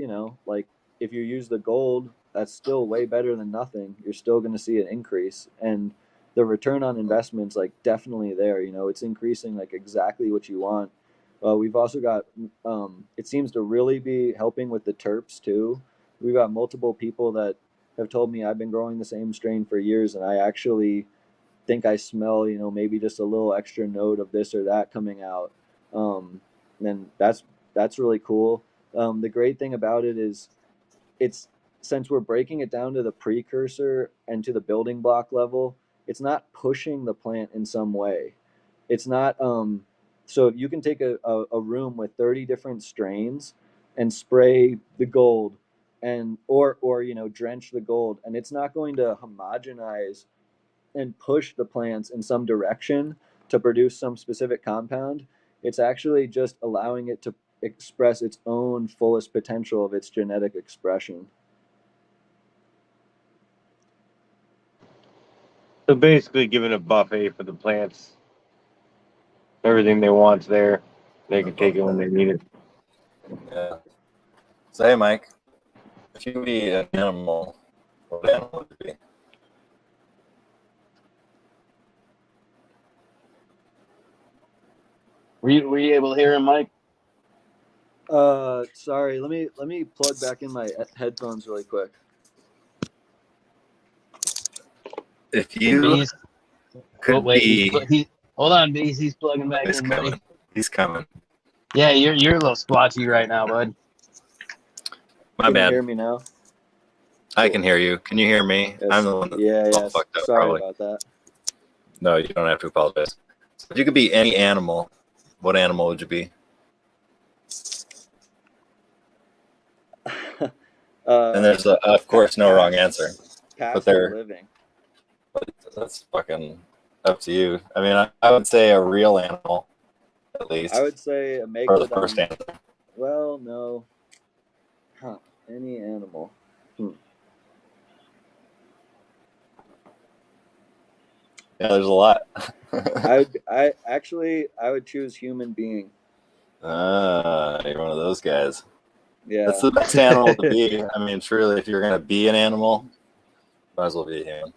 like if you use the gold, that's still way better than nothing. You're still going to see an increase, and the return on investment's like definitely there. It's increasing like exactly what you want. We've also got it seems to really be helping with the terps too. We've got multiple people that have told me I've been growing the same strain for years, and I actually think I smell, maybe just a little extra note of this or that coming out. And that's really cool. The great thing about it is it's, since we're breaking it down to the precursor and to the building block level, it's not pushing the plant in some way. It's not, so you can take a room with 30 different strains and spray the gold and, or, drench the gold, and it's not going to homogenize and push the plants in some direction to produce some specific compound. It's actually just allowing it to express its own fullest potential of its genetic expression. So basically giving a buffet for the plants. Everything they want's there. They can take it when they need it. Yeah. So hey, Mike, if you could be an animal, what animal would it be? Were you able to hear him, Mike? Sorry, let me plug back in my headphones really quick. If you could be, hold on, Bees. He's plugging back he's in, coming. buddy. He's coming. Yeah, you're a little splotchy right now, bud. My Can bad. you hear me now? I can hear you. Can you hear me? Yes. I'm the one that's all fucked up. Sorry probably. about that. No, you don't have to apologize. So if you could be any animal, what animal would you be? And there's, of course, no wrong answer. Past But living. that's fucking up to you. I mean, I would say a real animal, at least. I would say a megalodon. Or the first answer. Well, no. Any animal. Yeah, there's a lot. I would choose human being. You're one of those guys. Yeah. That's the best animal to be. I mean, truly, if you're gonna be an animal, might as well be a human.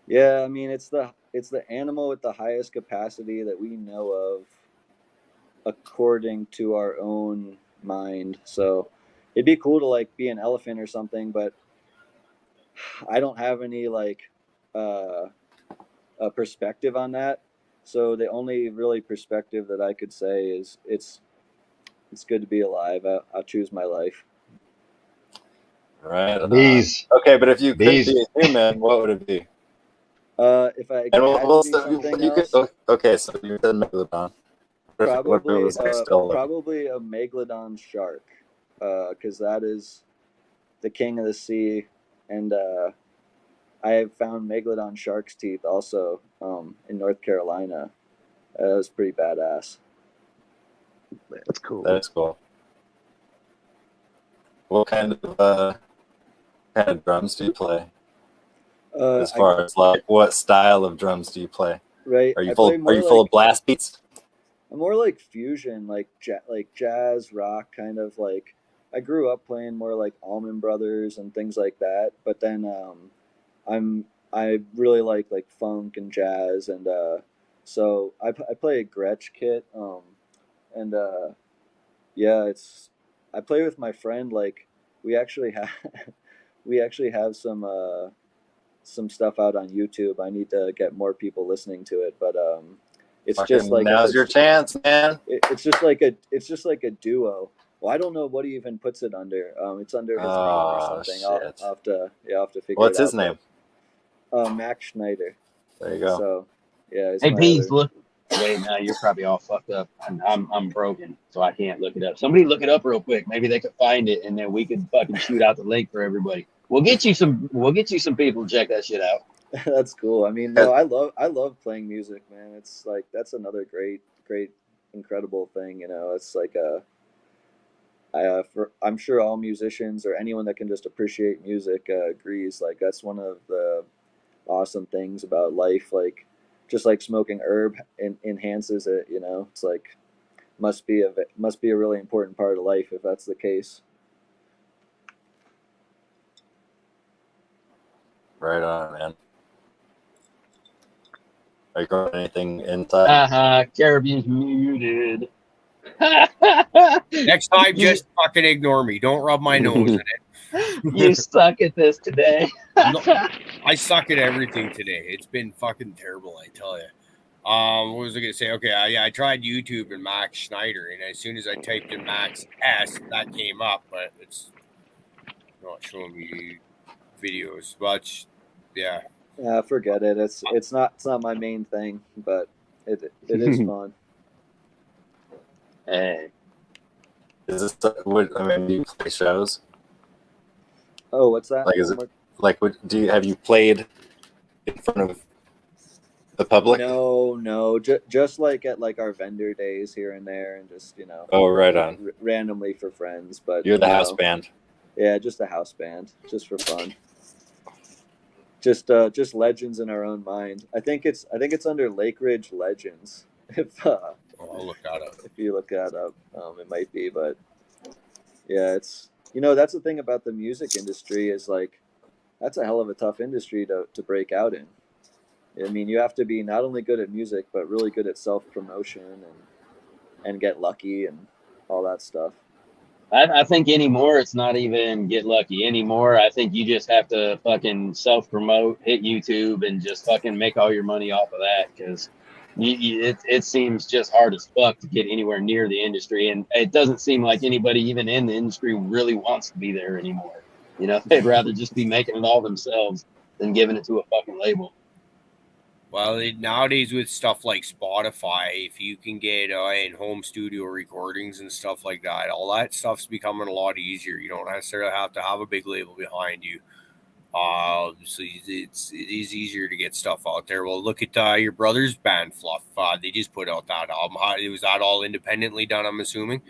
Yeah, I mean it's the animal with the highest capacity that we know of according to our own mind. So it'd be cool to like be an elephant or something, but I don't have any like a perspective on that. So the only really perspective that I could say is it's good to be alive. I'll choose my life. Right. Bees. Okay, but if you could Bees. be a human, what would it be? If I had to be something else, okay, so you said megalodon. Probably a megalodon shark, because that is the king of the sea, and I have found megalodon shark's teeth also in North Carolina. That was pretty badass. That's cool. That's cool. What kind of drums do you play? As far as like, what style of drums do you play? Right. Are you full of blast beats? I'm more like fusion, like jazz, rock, kind of like. I grew up playing more like Allman Brothers and things like that, but then I really like funk and jazz, and so I play a Gretsch kit, and yeah, I play with my friend. Like we actually have some some stuff out on YouTube. I need to get more people listening to it, but it's Fucking just like now's your chance, man. it's just like a duo. Well, I don't know what he even puts it under. It's under his name or something. Shit. I'll have to figure What's it out. his name? Max Schneider. There you go. So yeah. Hey, Peas, look. Wait, no, you're probably all fucked up. I'm broken, so I can't look it up. Somebody look it up real quick. Maybe they could find it, and then we could fucking shoot out the link for everybody. We'll get you some people to check that shit out. That's cool. I mean, no, I love playing music, man. It's like that's another great, incredible thing. You know, it's like I'm sure all musicians or anyone that can just appreciate music agrees. Like that's one of the awesome things about life. Like just like smoking herb enhances it. You know, it's like must be a really important part of life if that's the case. Right on, man. Are you growing anything inside? Caribou's muted. Next time, just fucking ignore me. Don't rub my nose in it. You suck at this today. No, I suck at everything today. It's been fucking terrible, I tell you. What was I gonna say? Okay, I tried YouTube and Max Schneider, and as soon as I typed in Max S, that came up, but it's not showing me videos. But yeah. Yeah, forget it. It's not my main thing, but it is fun. Hey. Is this do you play shows? Oh, what's that? Like, is it like have you played in front of the public? No, just like at like our vendor days here and there, and just Oh, right on. Randomly for friends, but You're the house band. Yeah, just a house band, just for fun. Just legends in our own mind. I think it's under Lake Ridge Legends. I'll look that up. If you look that up, it might be. But yeah, it's that's the thing about the music industry is like that's a hell of a tough industry to break out in. I mean, you have to be not only good at music but really good at self promotion and get lucky and all that stuff. I think anymore, it's not even get lucky anymore. I think you just have to fucking self-promote, hit YouTube, and just fucking make all your money off of that because it seems just hard as fuck to get anywhere near the industry. And it doesn't seem like anybody even in the industry really wants to be there anymore. You know, they'd rather just be making it all themselves than giving it to a fucking label. Well, nowadays with stuff like Spotify, if you can get in home studio recordings and stuff like that, all that stuff's becoming a lot easier. You don't necessarily have to have a big label behind you. So it is easier to get stuff out there. Well, look at your brother's band, Fluff. They just put out that album. Was that all independently done, I'm assuming?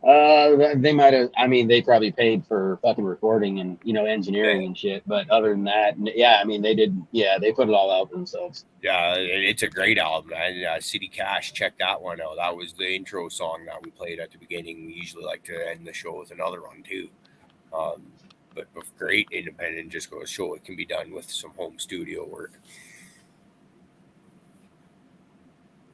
They might have. I mean, they probably paid for fucking recording and engineering and shit. But other than that, yeah, I mean, they did. Yeah, they put it all out themselves. Yeah, it's a great album. And City Cash, check that one out. That was the intro song that we played at the beginning. We usually like to end the show with another one too. But great independent, just goes to show it can be done with some home studio work.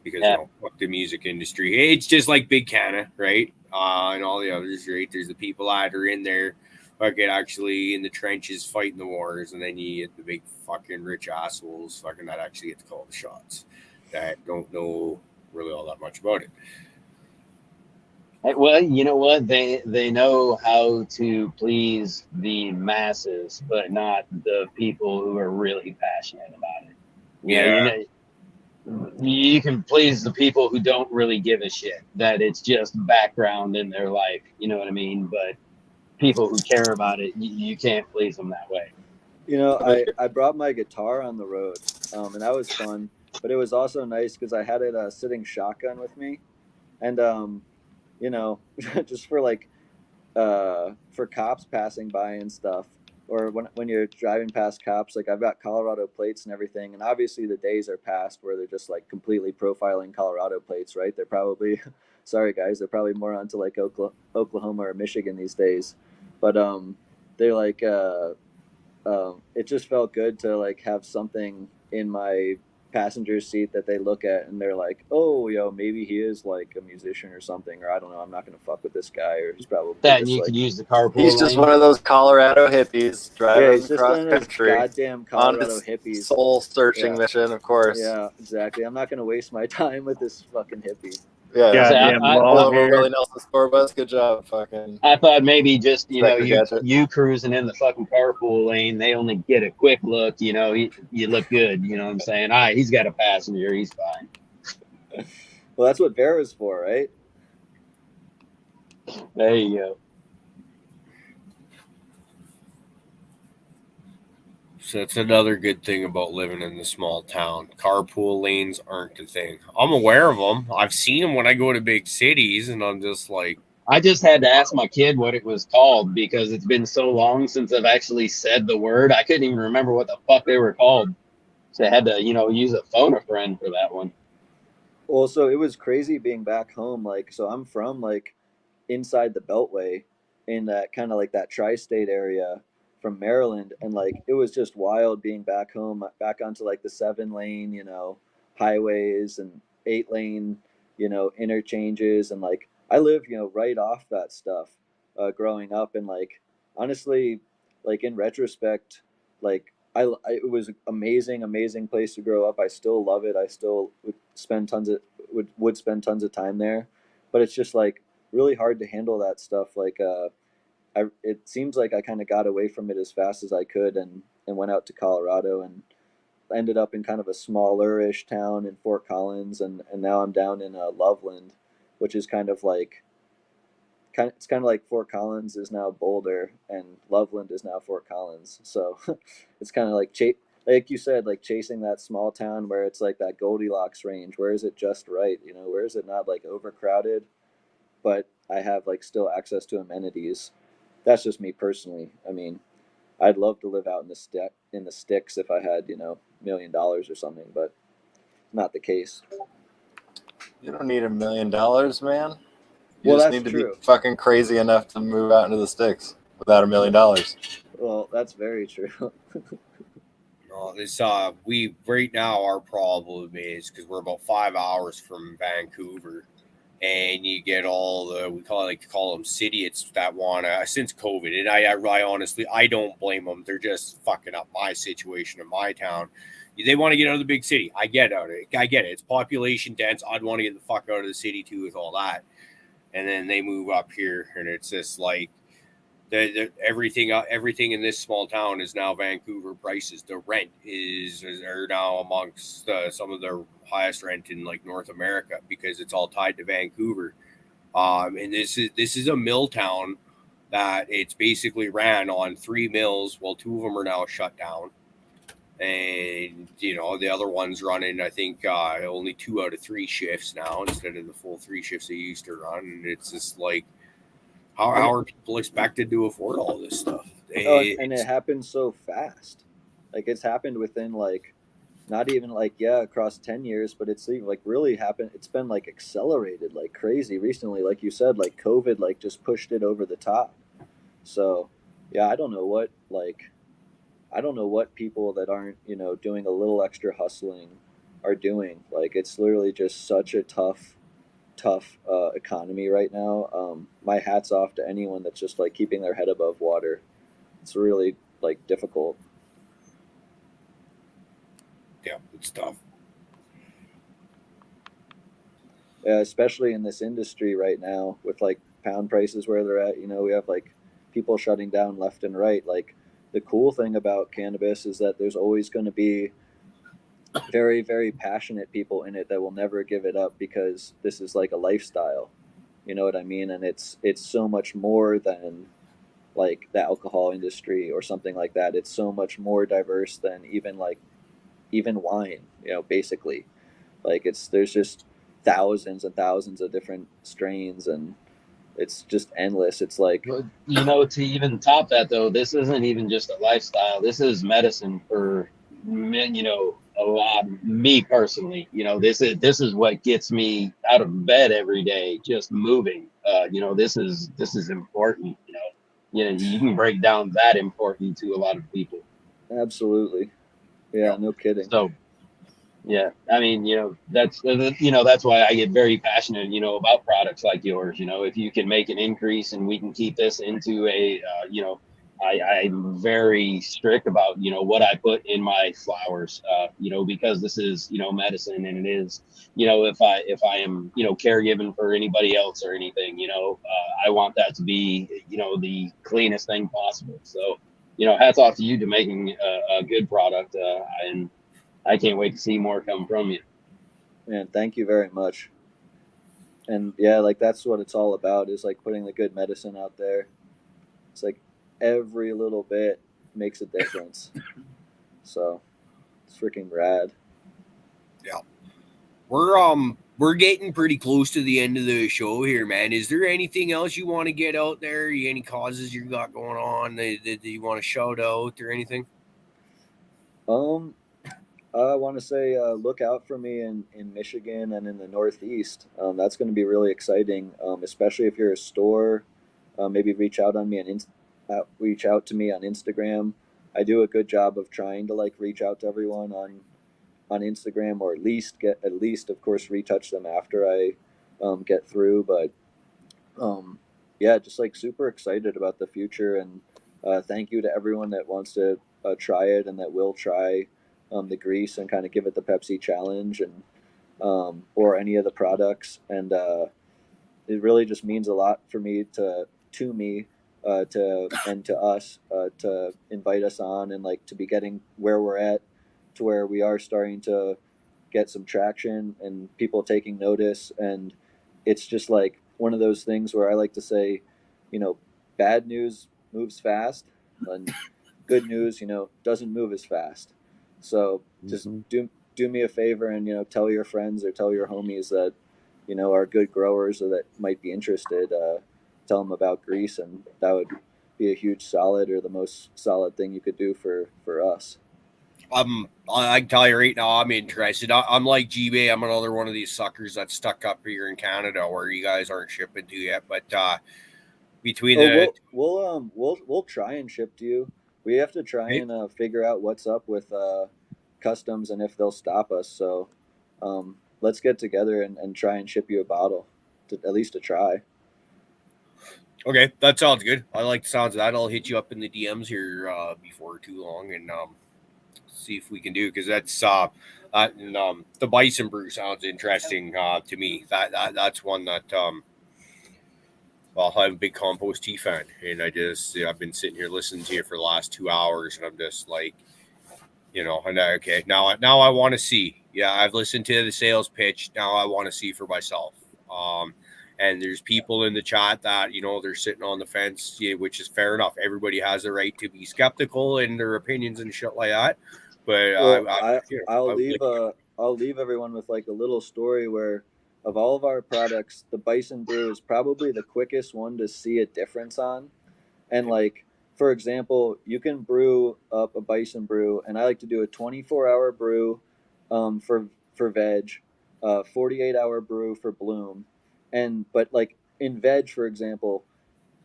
Because fuck the music industry. It's just like Big Canna, right? And all the others, right? There's the people that are in there, fucking actually in the trenches fighting the wars, and then you get the big fucking rich assholes, fucking that actually get to call the shots, that don't know really all that much about it. Well, you know what? They know how to please the masses, but not the people who are really passionate about it. Yeah. You can please the people who don't really give a shit, that it's just background in their life. You know what I mean? But people who care about it, you can't please them that way. I brought my guitar on the road, and that was fun. But it was also nice because I had it sitting shotgun with me, and just for like for cops passing by and stuff, or when you're driving past cops, like I've got Colorado plates and everything, and obviously the days are past where they're just like completely profiling Colorado plates, right? They're probably sorry guys, they're probably more onto like Oklahoma or Michigan these days, but they're like it just felt good to like have something in my passenger seat that they look at and they're like, oh, yo, maybe he is like a musician or something, or I don't know, I'm not gonna fuck with this guy, or he's probably That, and just you like, could use the carpool He's just lane. one of those Colorado hippies yeah, driving he's just across one of those country goddamn on Colorado his hippies. soul-searching Yeah. mission, of course. Yeah, exactly. I'm not gonna waste my time with this fucking hippie. Yeah. Goddamn I- Pull long over hair. Willie Nelson's tour bus. Good job, fucking. I thought maybe just, you know, Inspector Gadget. you cruising in the fucking carpool lane, they only get a quick look, you know, you look good, you know what I'm saying? All right, he's got a passenger, he's fine. Well, that's what Vera's for, right? There you go. So it's another good thing about living in the small town. Carpool lanes aren't a thing. I'm aware of them. I've seen them when I go to big cities, and I'm just like, I just had to ask my kid what it was called because it's been so long since I've actually said the word. I couldn't even remember what the fuck they were called. So I had to, you know, use a phone a friend for that one. Well, so it was crazy being back home. Like, so I'm from like inside the Beltway in that kind of like that tri-state area from Maryland, and like it was just wild being back home, back onto like the 7-lane, you know, highways and 8-lane, you know, interchanges, and like I live, you know, right off that stuff, growing up, and like honestly, like in retrospect, like it was an amazing place to grow up. I still love it. I still would spend tons of time there, but it's just like really hard to handle that stuff. Like it seems like I kind of got away from it as fast as I could, and went out to Colorado and ended up in kind of a smaller-ish town in Fort Collins, and now I'm down in Loveland, which is kind of like it's kind of like Fort Collins is now Boulder and Loveland is now Fort Collins. So it's kind of like like you said, like chasing that small town where it's like that Goldilocks range. Where is it just right? You know, where is it not like overcrowded, but I have like still access to amenities. That's just me personally. I mean, I'd love to live out in the sticks if I had, you know, $1 million or something, but not the case. You don't need $1 million, man. You Well, just that's need to true. be fucking crazy enough to move out into the sticks without $1 million. Well, that's very true. this we right now our problem is because we're about 5 hours from Vancouver, and you get all the we call them idiots that wanna since COVID, and I honestly I don't blame them. They're just fucking up my situation in my town. They want to get out of the big city. I get it. It's population dense. I'd want to get the fuck out of the city too with all that. And then they move up here, and it's just like everything in this small town is now Vancouver prices. The rent are now amongst some of the highest rent in like North America because it's all tied to Vancouver. And this is a mill town that it's basically ran on 3 mills. Well, 2 of them are now shut down, and you know the other one's running. I think only 2 out of 3 shifts now instead of the full 3 shifts they used to run. And it's just like, how are people expected to afford all this stuff? And it happened so fast. Like it's happened within like not even like across 10 years, but it's like really happened. It's been like accelerated like crazy recently. Like you said, like COVID like just pushed it over the top. So yeah, I don't know what people that aren't, you know, doing a little extra hustling are doing. Like it's literally just such a tough economy right now. My hat's off to anyone that's just like keeping their head above water. It's really like difficult. Yeah, it's tough. Yeah, especially in this industry right now with like pound prices where they're at. You know, we have like people shutting down left and right. Like the cool thing about cannabis is that there's always going to be very, very passionate people in it that will never give it up because this is like a lifestyle. You know what I mean? And it's so much more than like the alcohol industry or something like that. It's so much more diverse than even wine, you know, basically. Like there's just thousands and thousands of different strains, and it's just endless. It's like, You know, to even top that though, this isn't even just a lifestyle. This is medicine for men, you know, a lot. Me personally, you know, this is what gets me out of bed every day, just moving. You know, this is important. You know, you can break down that important to a lot of people. absolutely. Yeah, no kidding. So Yeah, I mean, that's that's why I get very passionate, about products like yours. If you can make an increase and we can keep this into a, I'm very strict about what I put in my flowers, because this is medicine, and it is, if I am caregiving for anybody else or anything, I want that to be the cleanest thing possible. So hats off to you to making a good product, and I can't wait to see more come from you. Man, thank you very much. And yeah, like that's what it's all about, is like putting the good medicine out there. It's like every little bit makes a difference. So it's freaking rad. Yeah. We're getting pretty close to the end of the show here, man. Is there anything else you want to get out there? Any causes you got going on that you want to shout out or anything? I want to say look out for me in Michigan and in the Northeast. That's going to be really exciting, especially if you're a store. Maybe reach out to me on Instagram. I do a good job of trying to like reach out to everyone on Instagram, or at least of course retouch them after I get through. But yeah, just like super excited about the future, and thank you to everyone that wants to try it and that will try the grease and kind of give it the Pepsi challenge, and or any of the products. And it really just means a lot for me to and to us to invite us on, and like to be getting where we're at, to where we are starting to get some traction and people taking notice. And it's just like one of those things where I like to say, bad news moves fast, and good news, doesn't move as fast. So just do me a favor and tell your friends or tell your homies that are good growers or that might be interested. Tell them about grease, and that would be a huge solid, or the most solid thing you could do for us. I can tell you right now, I'm interested. I'm like G-Bay. I'm another one of these suckers that's stuck up here in Canada where you guys aren't shipping to yet. But between we'll try and ship to you. We have to try and figure out what's up with customs and if they'll stop us. So let's get together and try and ship you a bottle, at least to try. Okay, that sounds good. I like the sounds of that. I'll hit you up in the DMs here before too long and see if we can do, because that's the Bison Brew sounds interesting to me. That's one that well, I'm a big compost tea fan, and I've been sitting here listening to you for the last 2 hours, and I'm just like, okay, now I want to see. Yeah, I've listened to the sales pitch. Now I want to see for myself. And there's people in the chat that, they're sitting on the fence, which is fair enough. Everybody has the right to be skeptical in their opinions and shit like that. But I'll leave everyone with like a little story where, of all of our products, the Bison Brew is probably the quickest one to see a difference on. And like, for example, you can brew up a Bison Brew, and I like to do a 24-hour brew for veg, 48-hour brew for bloom. But like in veg, for example,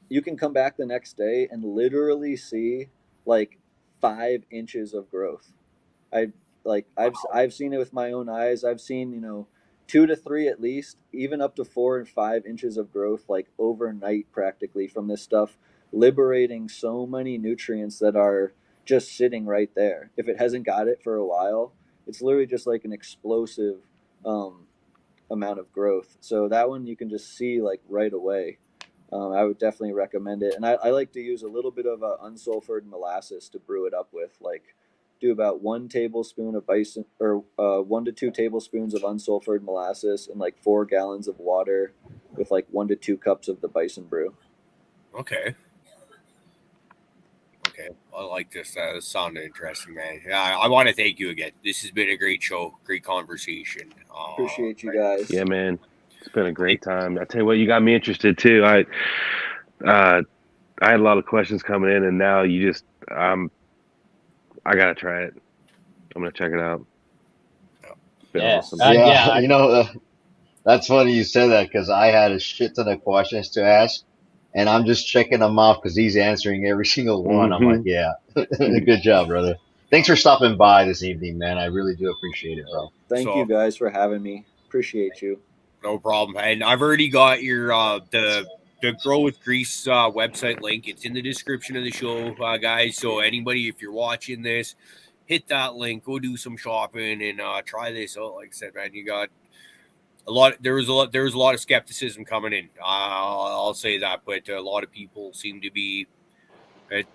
you can come back the next day and literally see like 5 inches of growth. I've seen it with my own eyes. I've seen 2 to 3 at least, even up to 4 and 5 inches of growth, like overnight practically, from this stuff, liberating so many nutrients that are just sitting right there. If it hasn't got it for a while, it's literally just like an explosive amount of growth. So that one you can just see like right away. I would definitely recommend it. And I like to use a little bit of unsulfured molasses to brew it up with. Like, do about 1 tablespoon of bison, or 1 to 2 tablespoons of unsulfured molasses, and like 4 gallons of water with like 1 to 2 cups of the Bison Brew. Okay. I like this. This sounded interesting, man. Yeah, I want to thank you again. This has been a great show, great conversation. Appreciate you guys. Yeah, man. It's been a great time. I tell you what, you got me interested too. I had a lot of questions coming in, and now I gotta try it. I'm gonna check it out. Yes. Awesome. That's funny you said that, because I had a shit ton of questions to ask, and I'm just checking them off because he's answering every single one. I'm like, yeah, good job, brother. Thanks for stopping by this evening, man. I really do appreciate it, bro. Thank you guys for having me. Appreciate you. No problem. And I've already got your the Grow with Grease website link. It's in the description of the show, guys. So anybody, if you're watching this, hit that link, go do some shopping and try this out. Like I said, man, you got a lot. There was a lot of skepticism coming in. I'll say that, but a lot of people seem to be.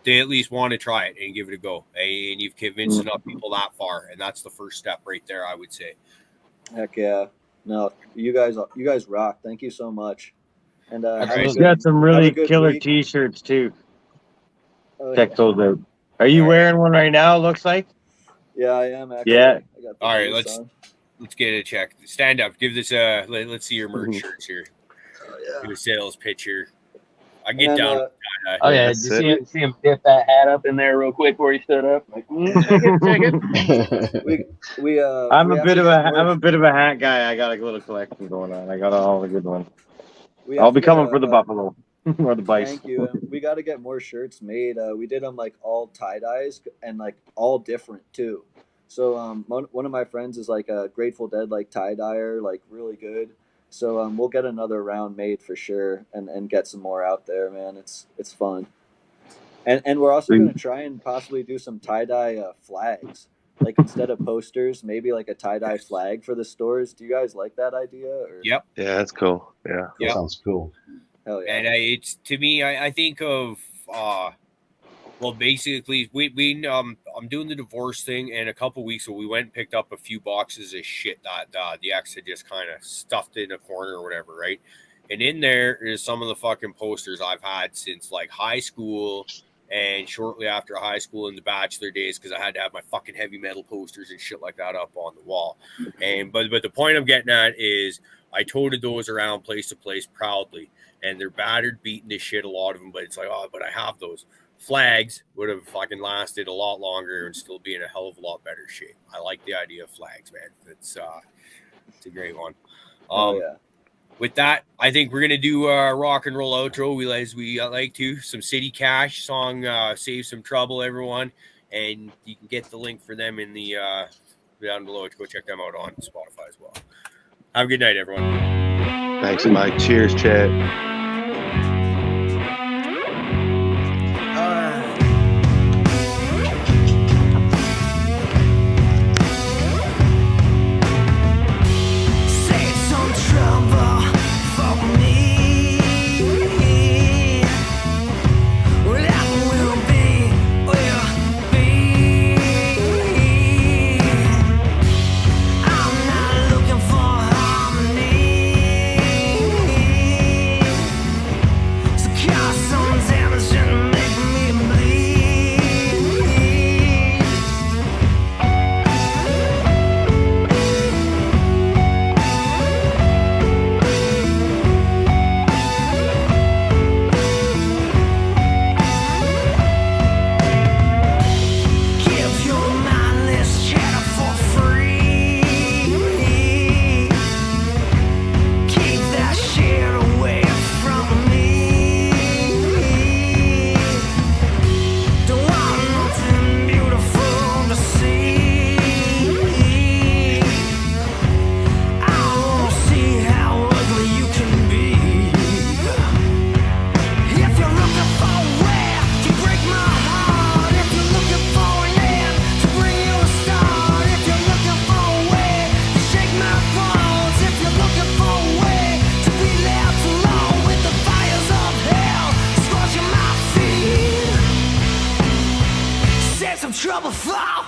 They at least want to try it and give it a go. And you've convinced enough people that far, and that's the first step right there, I would say. Heck yeah. No, you guys rock. Thank you so much. And we've got some really killer week. T-shirts too. Oh, Check those out. Are you wearing one right now? Looks like. Yeah, I am actually. Yeah. I got All right, let's get it checked. Stand up. Give this let's see your merch shirts here. Oh, yeah. Give a sales picture. I get down. Oh yeah, did you see him dip that hat up in there real quick before he stood up? Like, check it. I'm a bit of a hat guy. I got a little collection going on. I got all the good ones. I'll be coming for the buffalo or the bison. Thank you. We got to get more shirts made. We did them like all tie dyes and like all different too. So one of my friends is like a Grateful Dead like tie dyer, like really good. So we'll get another round made for sure and get some more out there, man. It's fun. And we're also going to try and possibly do some tie-dye flags. Like instead of posters, maybe like a tie-dye flag for the stores. Do you guys like that idea? Or? Yep. Yeah, that's cool. Yeah. That sounds cool. Hell yeah. And it's to me, I think of well, basically, I'm doing the divorce thing, and a couple weeks ago, we went and picked up a few boxes of shit that the ex had just kind of stuffed in a corner or whatever, right? And in there is some of the fucking posters I've had since like high school and shortly after high school in the bachelor days, because I had to have my fucking heavy metal posters and shit like that up on the wall. And but the point I'm getting at is I toted those around place to place proudly, and they're battered, beaten to shit, a lot of them, but it's like, oh, but I have those. Flags would have fucking lasted a lot longer and still be in a hell of a lot better shape. I like the idea of flags, man. It's a great one. Yeah. With that, I think we're gonna do a rock and roll outro. We like to some City Cash song, Save Some Trouble, everyone, and you can get the link for them in the down below to go check them out on Spotify as well. Have a good night, everyone. Thanks, Mike. Cheers, Chad. Trouble fall